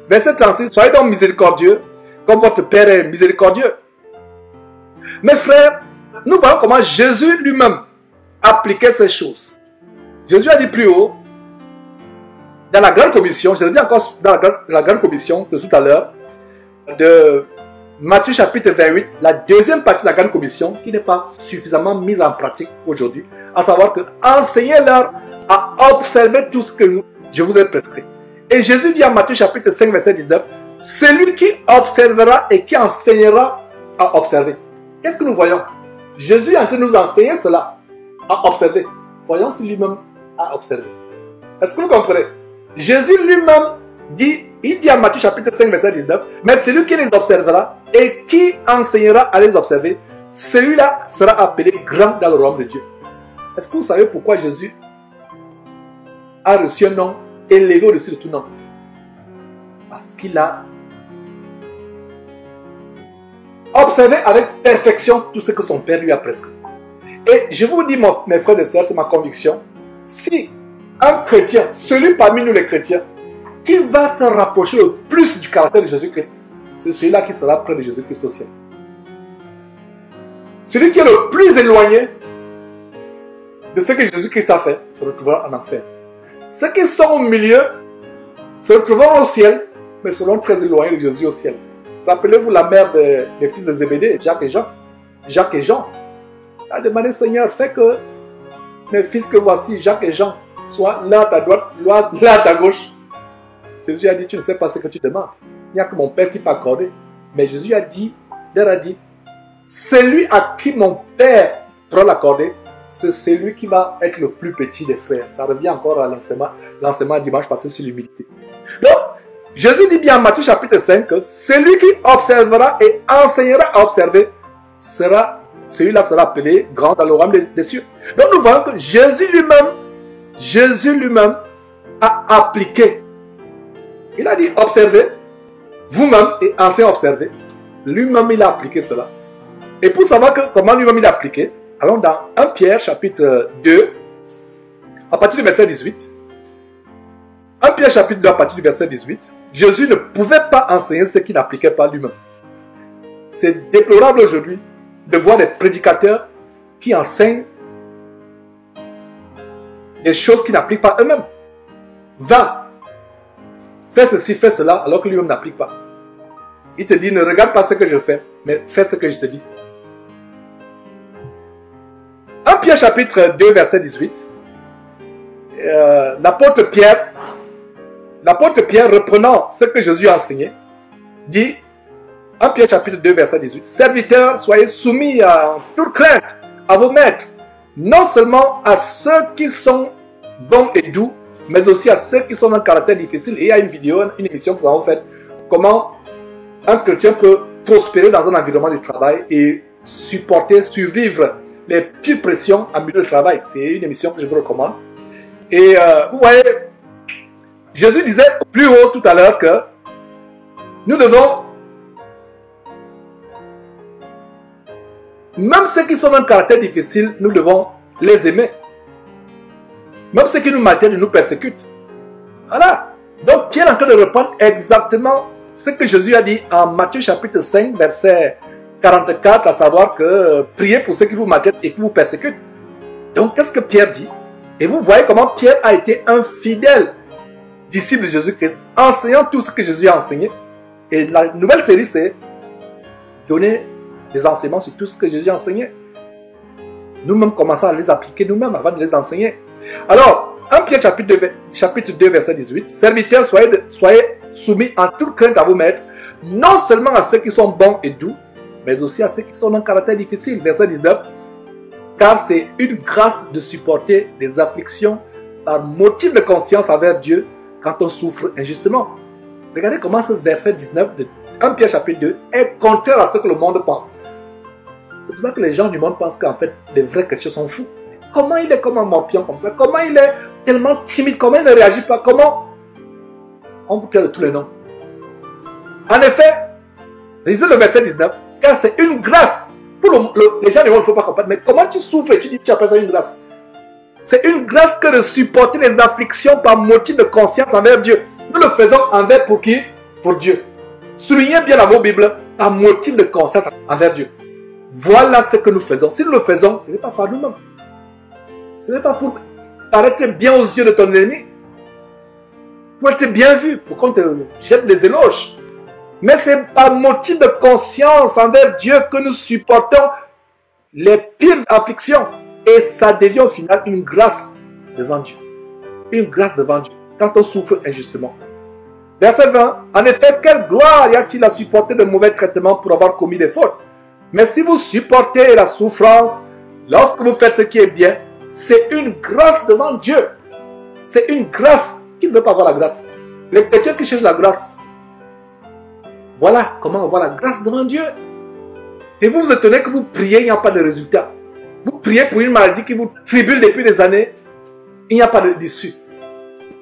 Verset 36, soyez donc miséricordieux comme votre Père est miséricordieux. Mes frères, nous voyons comment Jésus lui-même appliquait ces choses. Jésus a dit plus haut, dans la grande commission, je le dis encore dans la grande commission de tout à l'heure, de Matthieu chapitre 28, la deuxième partie de la grande commission qui n'est pas suffisamment mise en pratique aujourd'hui, à savoir que enseignez-leur à observer tout ce que je vous ai prescrit. Et Jésus dit en Matthieu chapitre 5 verset 19, celui qui observera et qui enseignera à observer. Qu'est-ce que nous voyons? Jésus est en train de nous enseigner cela, à observer. Voyons si lui-même a observé. Est-ce que vous comprenez? Jésus lui-même dit, il dit en Matthieu chapitre 5 verset 19, mais celui qui les observera et qui enseignera à les observer, celui-là sera appelé grand dans le royaume de Dieu. Est-ce que vous savez pourquoi Jésus a reçu un nom élevé au-dessus de tout nom? Parce qu'il a observé avec perfection tout ce que son Père lui a prescrit. Et je vous dis, mes frères et sœurs, c'est ma conviction, si un chrétien, celui parmi nous les chrétiens, qui va se rapprocher le plus du caractère de Jésus-Christ, c'est celui-là qui sera près de Jésus-Christ au ciel. Celui qui est le plus éloigné de ce que Jésus-Christ a fait se retrouvera en enfer. Ceux qui sont au milieu se retrouveront au ciel, mais seront très éloignés de Jésus au ciel. Rappelez-vous la mère des fils de Zébédée, Jacques et Jean. Jacques et Jean a demandé, Seigneur, fais que mes fils que voici, Jacques et Jean, soient l'un à ta droite, l'un à ta gauche. Jésus a dit, tu ne sais pas ce que tu demandes. Il n'y a que mon Père qui peut accorder. Mais Jésus leur a dit, celui à qui mon Père pourra l'accorder, c'est celui qui va être le plus petit des frères. Ça revient encore à l'enseignement dimanche passé sur l'humilité. Donc, Jésus dit bien en Matthieu chapitre 5 que celui qui observera et enseignera à observer, celui-là sera appelé grand dans le royaume des cieux. Donc nous voyons que Jésus lui-même a appliqué. Il a dit observez vous-même et enseignez à observer. Lui-même il a appliqué cela. Et pour savoir comment lui-même il a appliqué, allons dans 1 Pierre chapitre 2 à partir du verset 18. 1 Pierre chapitre 2 à partir du verset 18. Jésus ne pouvait pas enseigner ce qu'il n'appliquait pas lui-même. C'est déplorable aujourd'hui de voir des prédicateurs qui enseignent des choses qu'ils n'appliquent pas eux-mêmes. Va, fais ceci, fais cela, alors que lui-même n'applique pas. Il te dit, ne regarde pas ce que je fais, mais fais ce que je te dis. 1 Pierre chapitre 2 verset 18. L'apôtre Pierre, reprenant ce que Jésus a enseigné, dit, 1 Pierre chapitre 2 verset 18, serviteurs, soyez soumis à toute crainte à vos maîtres, non seulement à ceux qui sont bons et doux, mais aussi à ceux qui sont d'un caractère difficile. Et il y a une vidéo, une émission que nous avons faite, comment un chrétien peut prospérer dans un environnement de travail et survivre les pires pressions en milieu de travail. C'est une émission que je vous recommande. Et vous voyez, Jésus disait plus haut tout à l'heure que nous devons, même ceux qui sont d'un caractère difficile, nous devons les aimer. Même ceux qui nous maltraitent, nous persécutent. Voilà. Donc Pierre est en train de reprendre exactement ce que Jésus a dit en Matthieu chapitre 5, verset 44, à savoir que priez pour ceux qui vous maltraitent et qui vous persécutent. Donc, qu'est-ce que Pierre dit? Et vous voyez comment Pierre a été un fidèle disciple de Jésus-Christ, enseignant tout ce que Jésus a enseigné. Et la nouvelle série, c'est donner des enseignements sur tout ce que Jésus a enseigné. Nous-mêmes commençons à les appliquer nous-mêmes avant de les enseigner. Alors, 1 Pierre chapitre 2, verset 18. Serviteurs, soyez soumis en toute crainte à vos maîtres, non seulement à ceux qui sont bons et doux, mais aussi à ceux qui sont d'un caractère difficile. Verset 19. Car c'est une grâce de supporter des afflictions par motif de conscience envers Dieu quand on souffre injustement. Regardez comment ce verset 19 de 1 Pierre chapitre 2 est contraire à ce que le monde pense. C'est pour ça que les gens du monde pensent qu'en fait, les vrais chrétiens sont fous. Comment il est comme un morpion comme ça? Comment il est tellement timide? Comment il ne réagit pas? Comment? On vous traite de tous les noms. En effet, lisez le verset 19, car c'est une grâce. Pour les gens du monde, il ne faut pas comprendre. Mais comment tu souffres et tu dis que tu appelles ça une grâce? C'est une grâce que de supporter les afflictions par motif de conscience envers Dieu. Nous le faisons envers pour qui? Pour Dieu. Soulignez bien dans vos Bibles, par motif de conscience envers Dieu. Voilà ce que nous faisons. Si nous le faisons, ce n'est pas par nous-mêmes. Ce n'est pas pour paraître bien aux yeux de ton ennemi. Pour être bien vu, pour qu'on te jette des éloges. Mais c'est par motif de conscience envers Dieu que nous supportons les pires afflictions. Et ça devient au final une grâce devant Dieu. Une grâce devant Dieu. Quand on souffre injustement. Verset 20. En effet, quelle gloire y a-t-il à supporter de mauvais traitements pour avoir commis des fautes? Mais si vous supportez la souffrance, lorsque vous faites ce qui est bien, c'est une grâce devant Dieu. C'est une grâce. Qui ne veut pas avoir la grâce? Les chrétiens qui cherchent la grâce. Voilà comment avoir la grâce devant Dieu. Et vous vous étonnez que vous priez, il n'y a pas de résultat. Vous priez pour une maladie qui vous tribule depuis des années, il n'y a pas d'issue.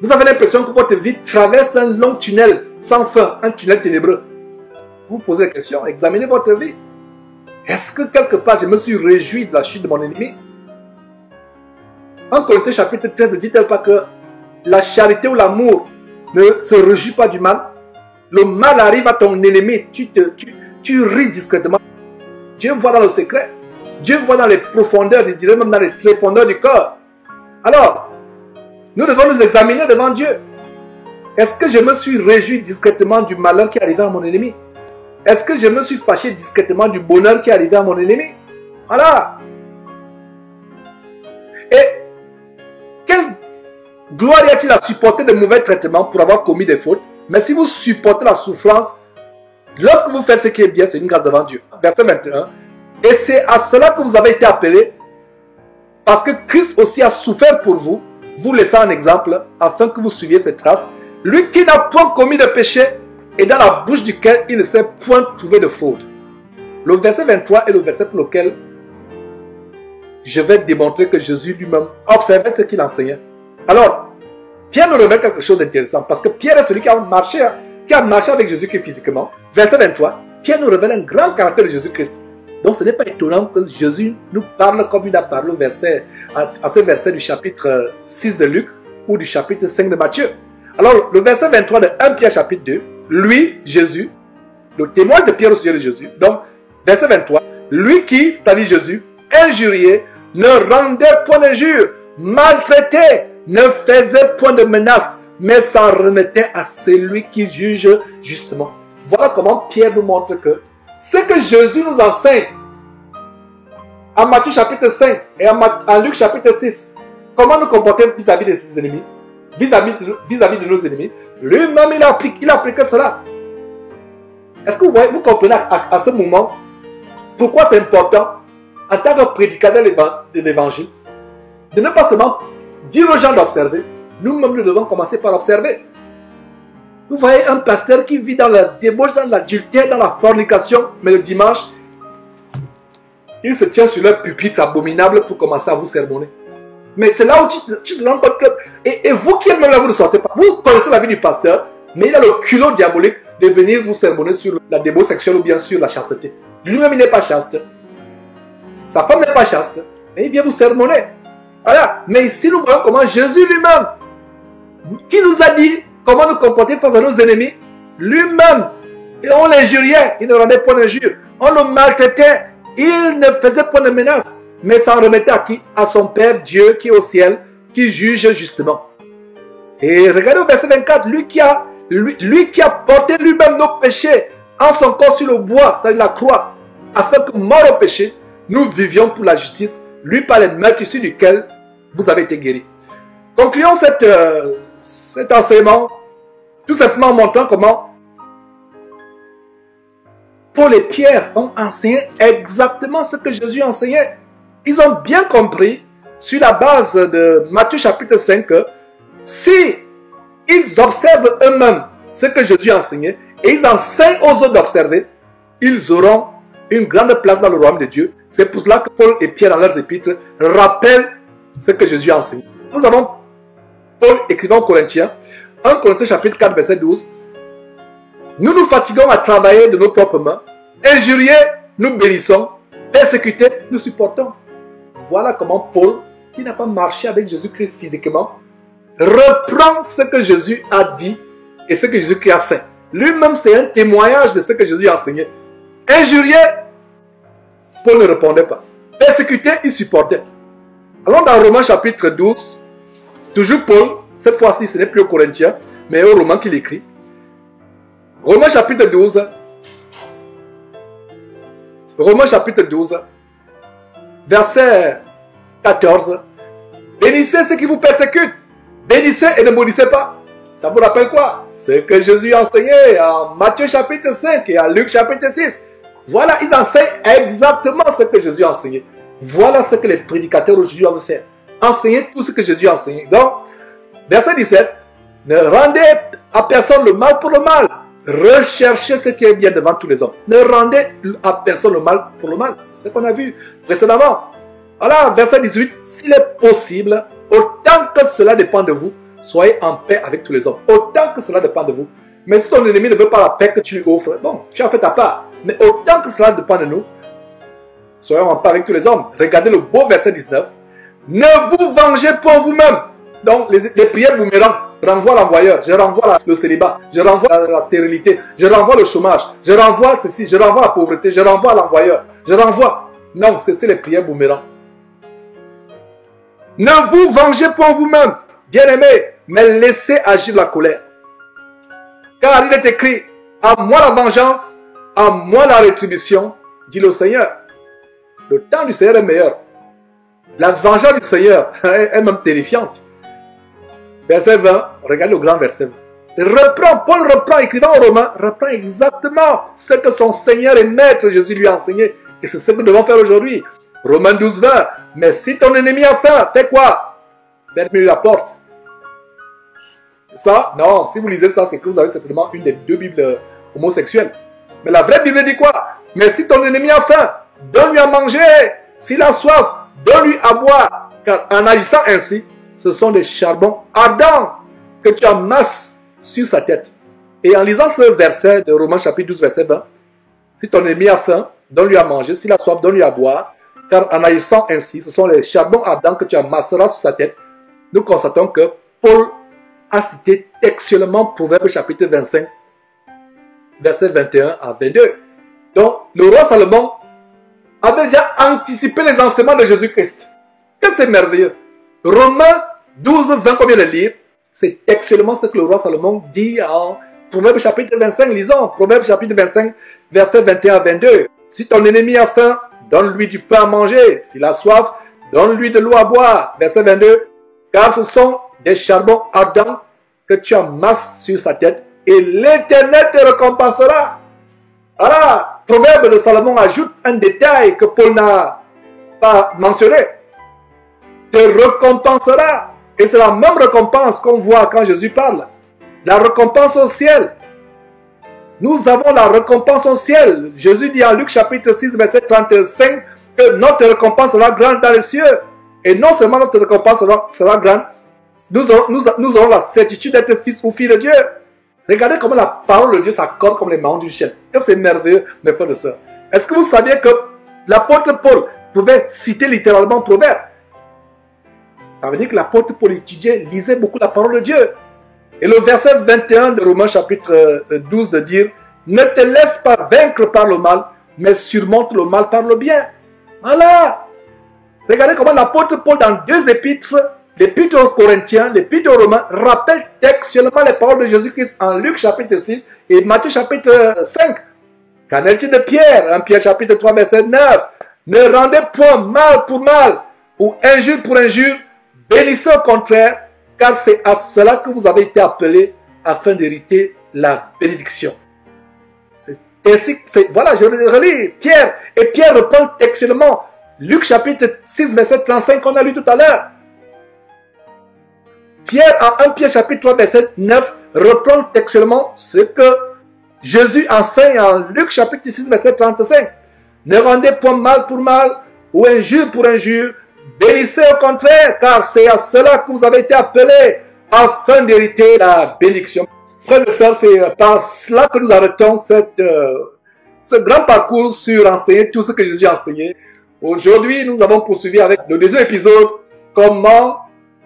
Vous avez l'impression que votre vie traverse un long tunnel sans fin, un tunnel ténébreux. Vous vous posez la question, examinez votre vie. Est-ce que quelque part je me suis réjoui de la chute de mon ennemi? En Corinthiens chapitre 13 ne dit-elle pas que la charité ou l'amour ne se réjouit pas du mal? Le mal arrive à ton ennemi, tu ris discrètement. Dieu voit dans le secret. Dieu voit dans les profondeurs, je dirais même dans les tréfondeurs du corps. Alors, nous devons nous examiner devant Dieu. Est-ce que je me suis réjoui discrètement du malheur qui est arrivé à mon ennemi? Est-ce que je me suis fâché discrètement du bonheur qui est arrivé à mon ennemi? Voilà. Et quelle gloire y a-t-il à supporter de mauvais traitements pour avoir commis des fautes? Mais si vous supportez la souffrance, lorsque vous faites ce qui est bien, c'est une grâce devant Dieu. Verset 21. Et c'est à cela que vous avez été appelés, parce que Christ aussi a souffert pour vous, vous laissant un exemple, afin que vous suiviez ses traces. Lui qui n'a point commis de péché, et dans la bouche duquel il ne s'est point trouvé de faute. Le verset 23 est le verset pour lequel je vais démontrer que Jésus lui-même observait ce qu'il enseignait. Alors, Pierre nous révèle quelque chose d'intéressant, parce que Pierre est celui qui a marché avec Jésus-Christ physiquement. Verset 23, Pierre nous révèle un grand caractère de Jésus-Christ. Donc ce n'est pas étonnant que Jésus nous parle comme il a parlé à ce verset du chapitre 6 de Luc ou du chapitre 5 de Matthieu. Alors le verset 23 de 1 Pierre chapitre 2, lui, Jésus, le témoin de Pierre au sujet de Jésus. Donc verset 23, lui qui, c'est-à-dire Jésus, injurié, ne rendait point d'injure, maltraité, ne faisait point de menace, mais s'en remettait à celui qui juge justement. Voilà comment Pierre nous montre que ce que Jésus nous enseigne en Matthieu chapitre 5 et en Luc chapitre 6, comment nous comporter vis-à-vis de ses ennemis, vis-à-vis de nos ennemis, lui-même il a appliqué cela. Est-ce que vous comprenez à ce moment pourquoi c'est important en tant que prédicateur de l'évangile de ne pas seulement dire aux gens d'observer, nous-mêmes nous devons commencer par observer. Vous voyez un pasteur qui vit dans la débauche, dans l'adultère, dans la fornication, mais le dimanche, il se tient sur leur pupitre abominable pour commencer à vous sermonner. Mais c'est là où tu te rends compte que... Et vous qui êtes même là, vous ne sortez pas. Vous connaissez la vie du pasteur, mais il a le culot diabolique de venir vous sermonner sur la débauche sexuelle ou bien sur la chasteté. Lui-même, il n'est pas chaste. Sa femme n'est pas chaste. Mais il vient vous sermonner. Voilà. Mais ici, nous voyons comment Jésus lui-même, qui nous a dit comment nous comporter face à nos ennemis, lui-même, et on l'injuriait, il ne rendait point d'injure. on le maltraitait, il ne faisait pas de menace, mais s'en remettait à qui? À son Père Dieu qui est au ciel, qui juge justement. Et regardez au verset 24, lui qui a porté lui-même nos péchés en son corps sur le bois, c'est-à-dire la croix, afin que, mort au péché, nous vivions pour la justice, lui par les meurtrissures duquel vous avez été guéris. Concluons cet enseignement, tout simplement en montrant comment Paul et Pierre ont enseigné exactement ce que Jésus enseignait. Ils ont bien compris, sur la base de Matthieu chapitre 5, que si ils observent eux-mêmes ce que Jésus enseignait et ils enseignent aux autres d'observer, ils auront une grande place dans le royaume de Dieu. C'est pour cela que Paul et Pierre, dans leurs épîtres, rappellent ce que Jésus a enseigné. Nous avons Paul écrivant aux Corinthiens, 1 Corinthiens chapitre 4, verset 12. Nous nous fatiguons à travailler de nos propres mains, injuriés, nous bénissons, persécutés, nous supportons. Voilà comment Paul, qui n'a pas marché avec Jésus-Christ physiquement, reprend ce que Jésus a dit et ce que Jésus-Christ a fait. Lui-même, c'est un témoignage de ce que Jésus a enseigné. Injurié, Paul ne répondait pas. Persécuté, il supportait. Allons dans Romains chapitre 12, toujours Paul, cette fois-ci ce n'est plus aux Corinthiens, mais aux Romains qu'il écrit. Romains chapitre 12, verset 14. Bénissez ceux qui vous persécutent. Bénissez et ne maudissez pas. Ça vous rappelle quoi? Ce que Jésus a enseigné en Matthieu chapitre 5 et en Luc chapitre 6. Voilà, ils enseignent exactement ce que Jésus a enseigné. Voilà ce que les prédicateurs aujourd'hui doivent faire. Enseigner tout ce que Jésus a enseigné. Donc, verset 17. Ne rendez à personne le mal pour le mal. Recherchez ce qui est bien devant tous les hommes. Ne rendez à personne le mal pour le mal. C'est ce qu'on a vu précédemment. Voilà, verset 18. S'il est possible, autant que cela dépend de vous, soyez en paix avec tous les hommes. Autant que cela dépend de vous. Mais si ton ennemi ne veut pas la paix que tu lui offres, bon, tu as fait ta part. Mais autant que cela dépend de nous, soyons en paix avec tous les hommes. Regardez le beau verset 19. Ne vous vengez pas vous-même. Donc, les prières boomerang renvoient l'envoyeur. Je renvoie le célibat. Je renvoie la stérilité. Je renvoie le chômage. Je renvoie ceci. Je renvoie la pauvreté. Je renvoie l'envoyeur. Je renvoie. Non, c'est les prières boomerang. Ne vous vengez pas vous-même, bien-aimés, mais laissez agir la colère. Car il est écrit, à moi la vengeance, à moi la rétribution, dit le Seigneur. Le temps du Seigneur est meilleur. La vengeance du Seigneur est même terrifiante. Verset 20, regardez le grand verset 20. Paul reprend, écrivant aux Romains, reprend exactement ce que son Seigneur et Maître Jésus lui a enseigné. Et c'est ce que nous devons faire aujourd'hui. Romains 12, 20. Mais si ton ennemi a faim, fais quoi? Ferme-lui la porte. Ça, non, si vous lisez ça, c'est que vous avez simplement une des deux Bibles homosexuelles. Mais la vraie Bible dit quoi? Mais si ton ennemi a faim, donne-lui à manger. S'il a soif, donne-lui à boire. Car en agissant ainsi, ce sont des charbons ardents que tu amasses sur sa tête. Et en lisant ce verset de Romains chapitre 12, verset 20, si ton ennemi a faim, donne-lui à manger. S'il a soif, donne-lui à boire. Car en agissant ainsi, ce sont les charbons ardents que tu amasseras sur sa tête. Nous constatons que Paul a cité textuellement Proverbe chapitre 25, verset 21 à 22. Donc, le roi Salomon avait déjà anticipé les enseignements de Jésus-Christ. Que c'est merveilleux. Romains 12, 20, combien de lire? C'est textuellement ce que le roi Salomon dit en Proverbe chapitre 25. Lisons Proverbe chapitre 25, verset 21 à 22. Si ton ennemi a faim, donne-lui du pain à manger. S'il a soif, donne-lui de l'eau à boire. Verset 22. Car ce sont des charbons ardents que tu amasses sur sa tête et l'Éternel te récompensera. Voilà, Proverbe de Salomon ajoute un détail que Paul n'a pas mentionné. Te récompensera. Et c'est la même récompense qu'on voit quand Jésus parle. La récompense au ciel. Nous avons la récompense au ciel. Jésus dit en Luc chapitre 6, verset 35 que notre récompense sera grande dans les cieux. Et non seulement notre récompense sera grande, nous aurons la certitude d'être fils ou filles de Dieu. Regardez comment la parole de Dieu s'accorde comme les mains du ciel. Et c'est merveilleux, mes frères et sœurs. Est-ce que vous saviez que l'apôtre Paul pouvait citer littéralement Proverbe? Ça veut dire que l'apôtre Paul étudiait, lisait beaucoup la parole de Dieu. Et le verset 21 de Romains chapitre 12 de dire, ne te laisse pas vaincre par le mal, mais surmonte le mal par le bien. Voilà. Regardez comment l'apôtre Paul, dans 2 épîtres, l'épître aux Corinthiens, l'épître aux Romains, rappelle textuellement les paroles de Jésus-Christ en Luc chapitre 6 et Matthieu chapitre 5. Qu'en est-il de Pierre? En Pierre chapitre 3, verset 9. Ne rendez point mal pour mal ou injure pour injure, bénissez au contraire, car c'est à cela que vous avez été appelés afin d'hériter la bénédiction. C'est ainsi, voilà, je relis Pierre, et Pierre reprend textuellement Luc chapitre 6, verset 35 qu'on a lu tout à l'heure. Pierre, en 1 Pierre chapitre 3, verset 9, reprend textuellement ce que Jésus enseigne en Luc chapitre 6, verset 35. Ne rendez point mal pour mal ou injure pour injure, bénissez au contraire, car c'est à cela que vous avez été appelés afin d'hériter la bénédiction. Frères et sœurs, c'est par cela que nous arrêtons ce grand parcours sur enseigner tout ce que Jésus a enseigné. Aujourd'hui, nous avons poursuivi avec le deuxième épisode, comment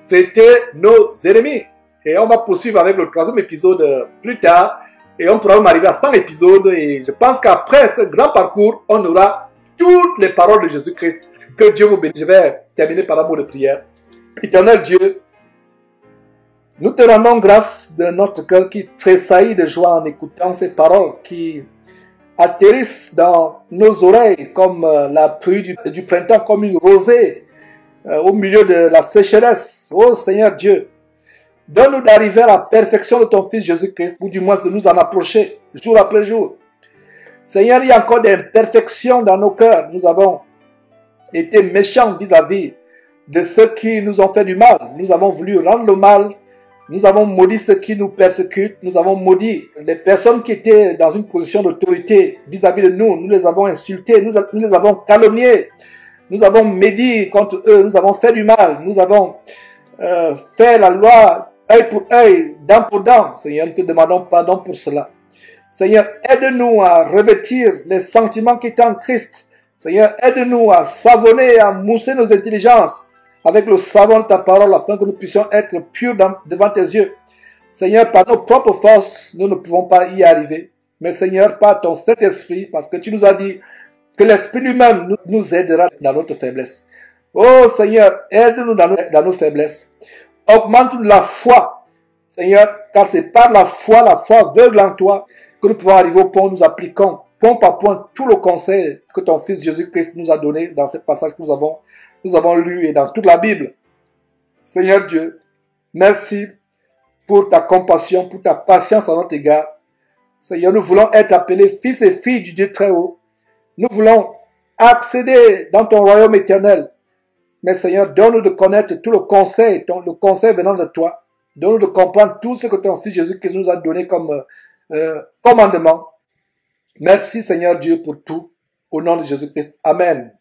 traiter nos ennemis. Et on va poursuivre avec le troisième épisode plus tard. Et on pourra même arriver à 100 épisodes. Et je pense qu'après ce grand parcours, on aura toutes les paroles de Jésus-Christ. Que Dieu vous bénisse. Je vais terminer par un mot de prière. Éternel Dieu, nous te rendons grâce de notre cœur qui tressaillit de joie en écoutant ces paroles qui atterrissent dans nos oreilles comme la pluie du printemps, comme une rosée au milieu de la sécheresse. Oh Seigneur Dieu, donne-nous d'arriver à la perfection de ton Fils Jésus-Christ, ou du moins de nous en approcher jour après jour. Seigneur, il y a encore des imperfections dans nos cœurs. Nous avons été méchants vis-à-vis de ceux qui nous ont fait du mal. Nous avons voulu rendre le mal. Nous avons maudit ceux qui nous persécutent. Nous avons maudit les personnes qui étaient dans une position d'autorité vis-à-vis de nous. Nous les avons insultés. Nous les avons calomniés. Nous avons médit contre eux. Nous avons fait du mal. Nous avons fait la loi œil pour œil, dent pour dent. Seigneur, nous te demandons pardon pour cela. Seigneur, aide-nous à revêtir les sentiments qui étaient en Christ. Seigneur, aide-nous à savonner, à mousser nos intelligences avec le savon de ta parole afin que nous puissions être purs devant tes yeux. Seigneur, par nos propres forces, nous ne pouvons pas y arriver. Mais Seigneur, par ton Saint-Esprit, parce que tu nous as dit que l'Esprit lui-même nous aidera dans notre faiblesse. Oh Seigneur, aide-nous dans nos faiblesses. Augmente la foi, Seigneur, car c'est par la foi aveugle en toi, que nous pouvons arriver au point où nous appliquons point par point tout le conseil que ton Fils Jésus-Christ nous a donné dans ce passage que nous avons lu et dans toute la Bible. Seigneur Dieu, merci pour ta compassion, pour ta patience à notre égard. Seigneur, nous voulons être appelés fils et filles du Dieu très haut. Nous voulons accéder dans ton royaume éternel. Mais Seigneur, donne-nous de connaître tout le conseil venant de toi. Donne-nous de comprendre tout ce que ton Fils Jésus-Christ nous a donné comme commandement. Merci Seigneur Dieu pour tout. Au nom de Jésus-Christ. Amen.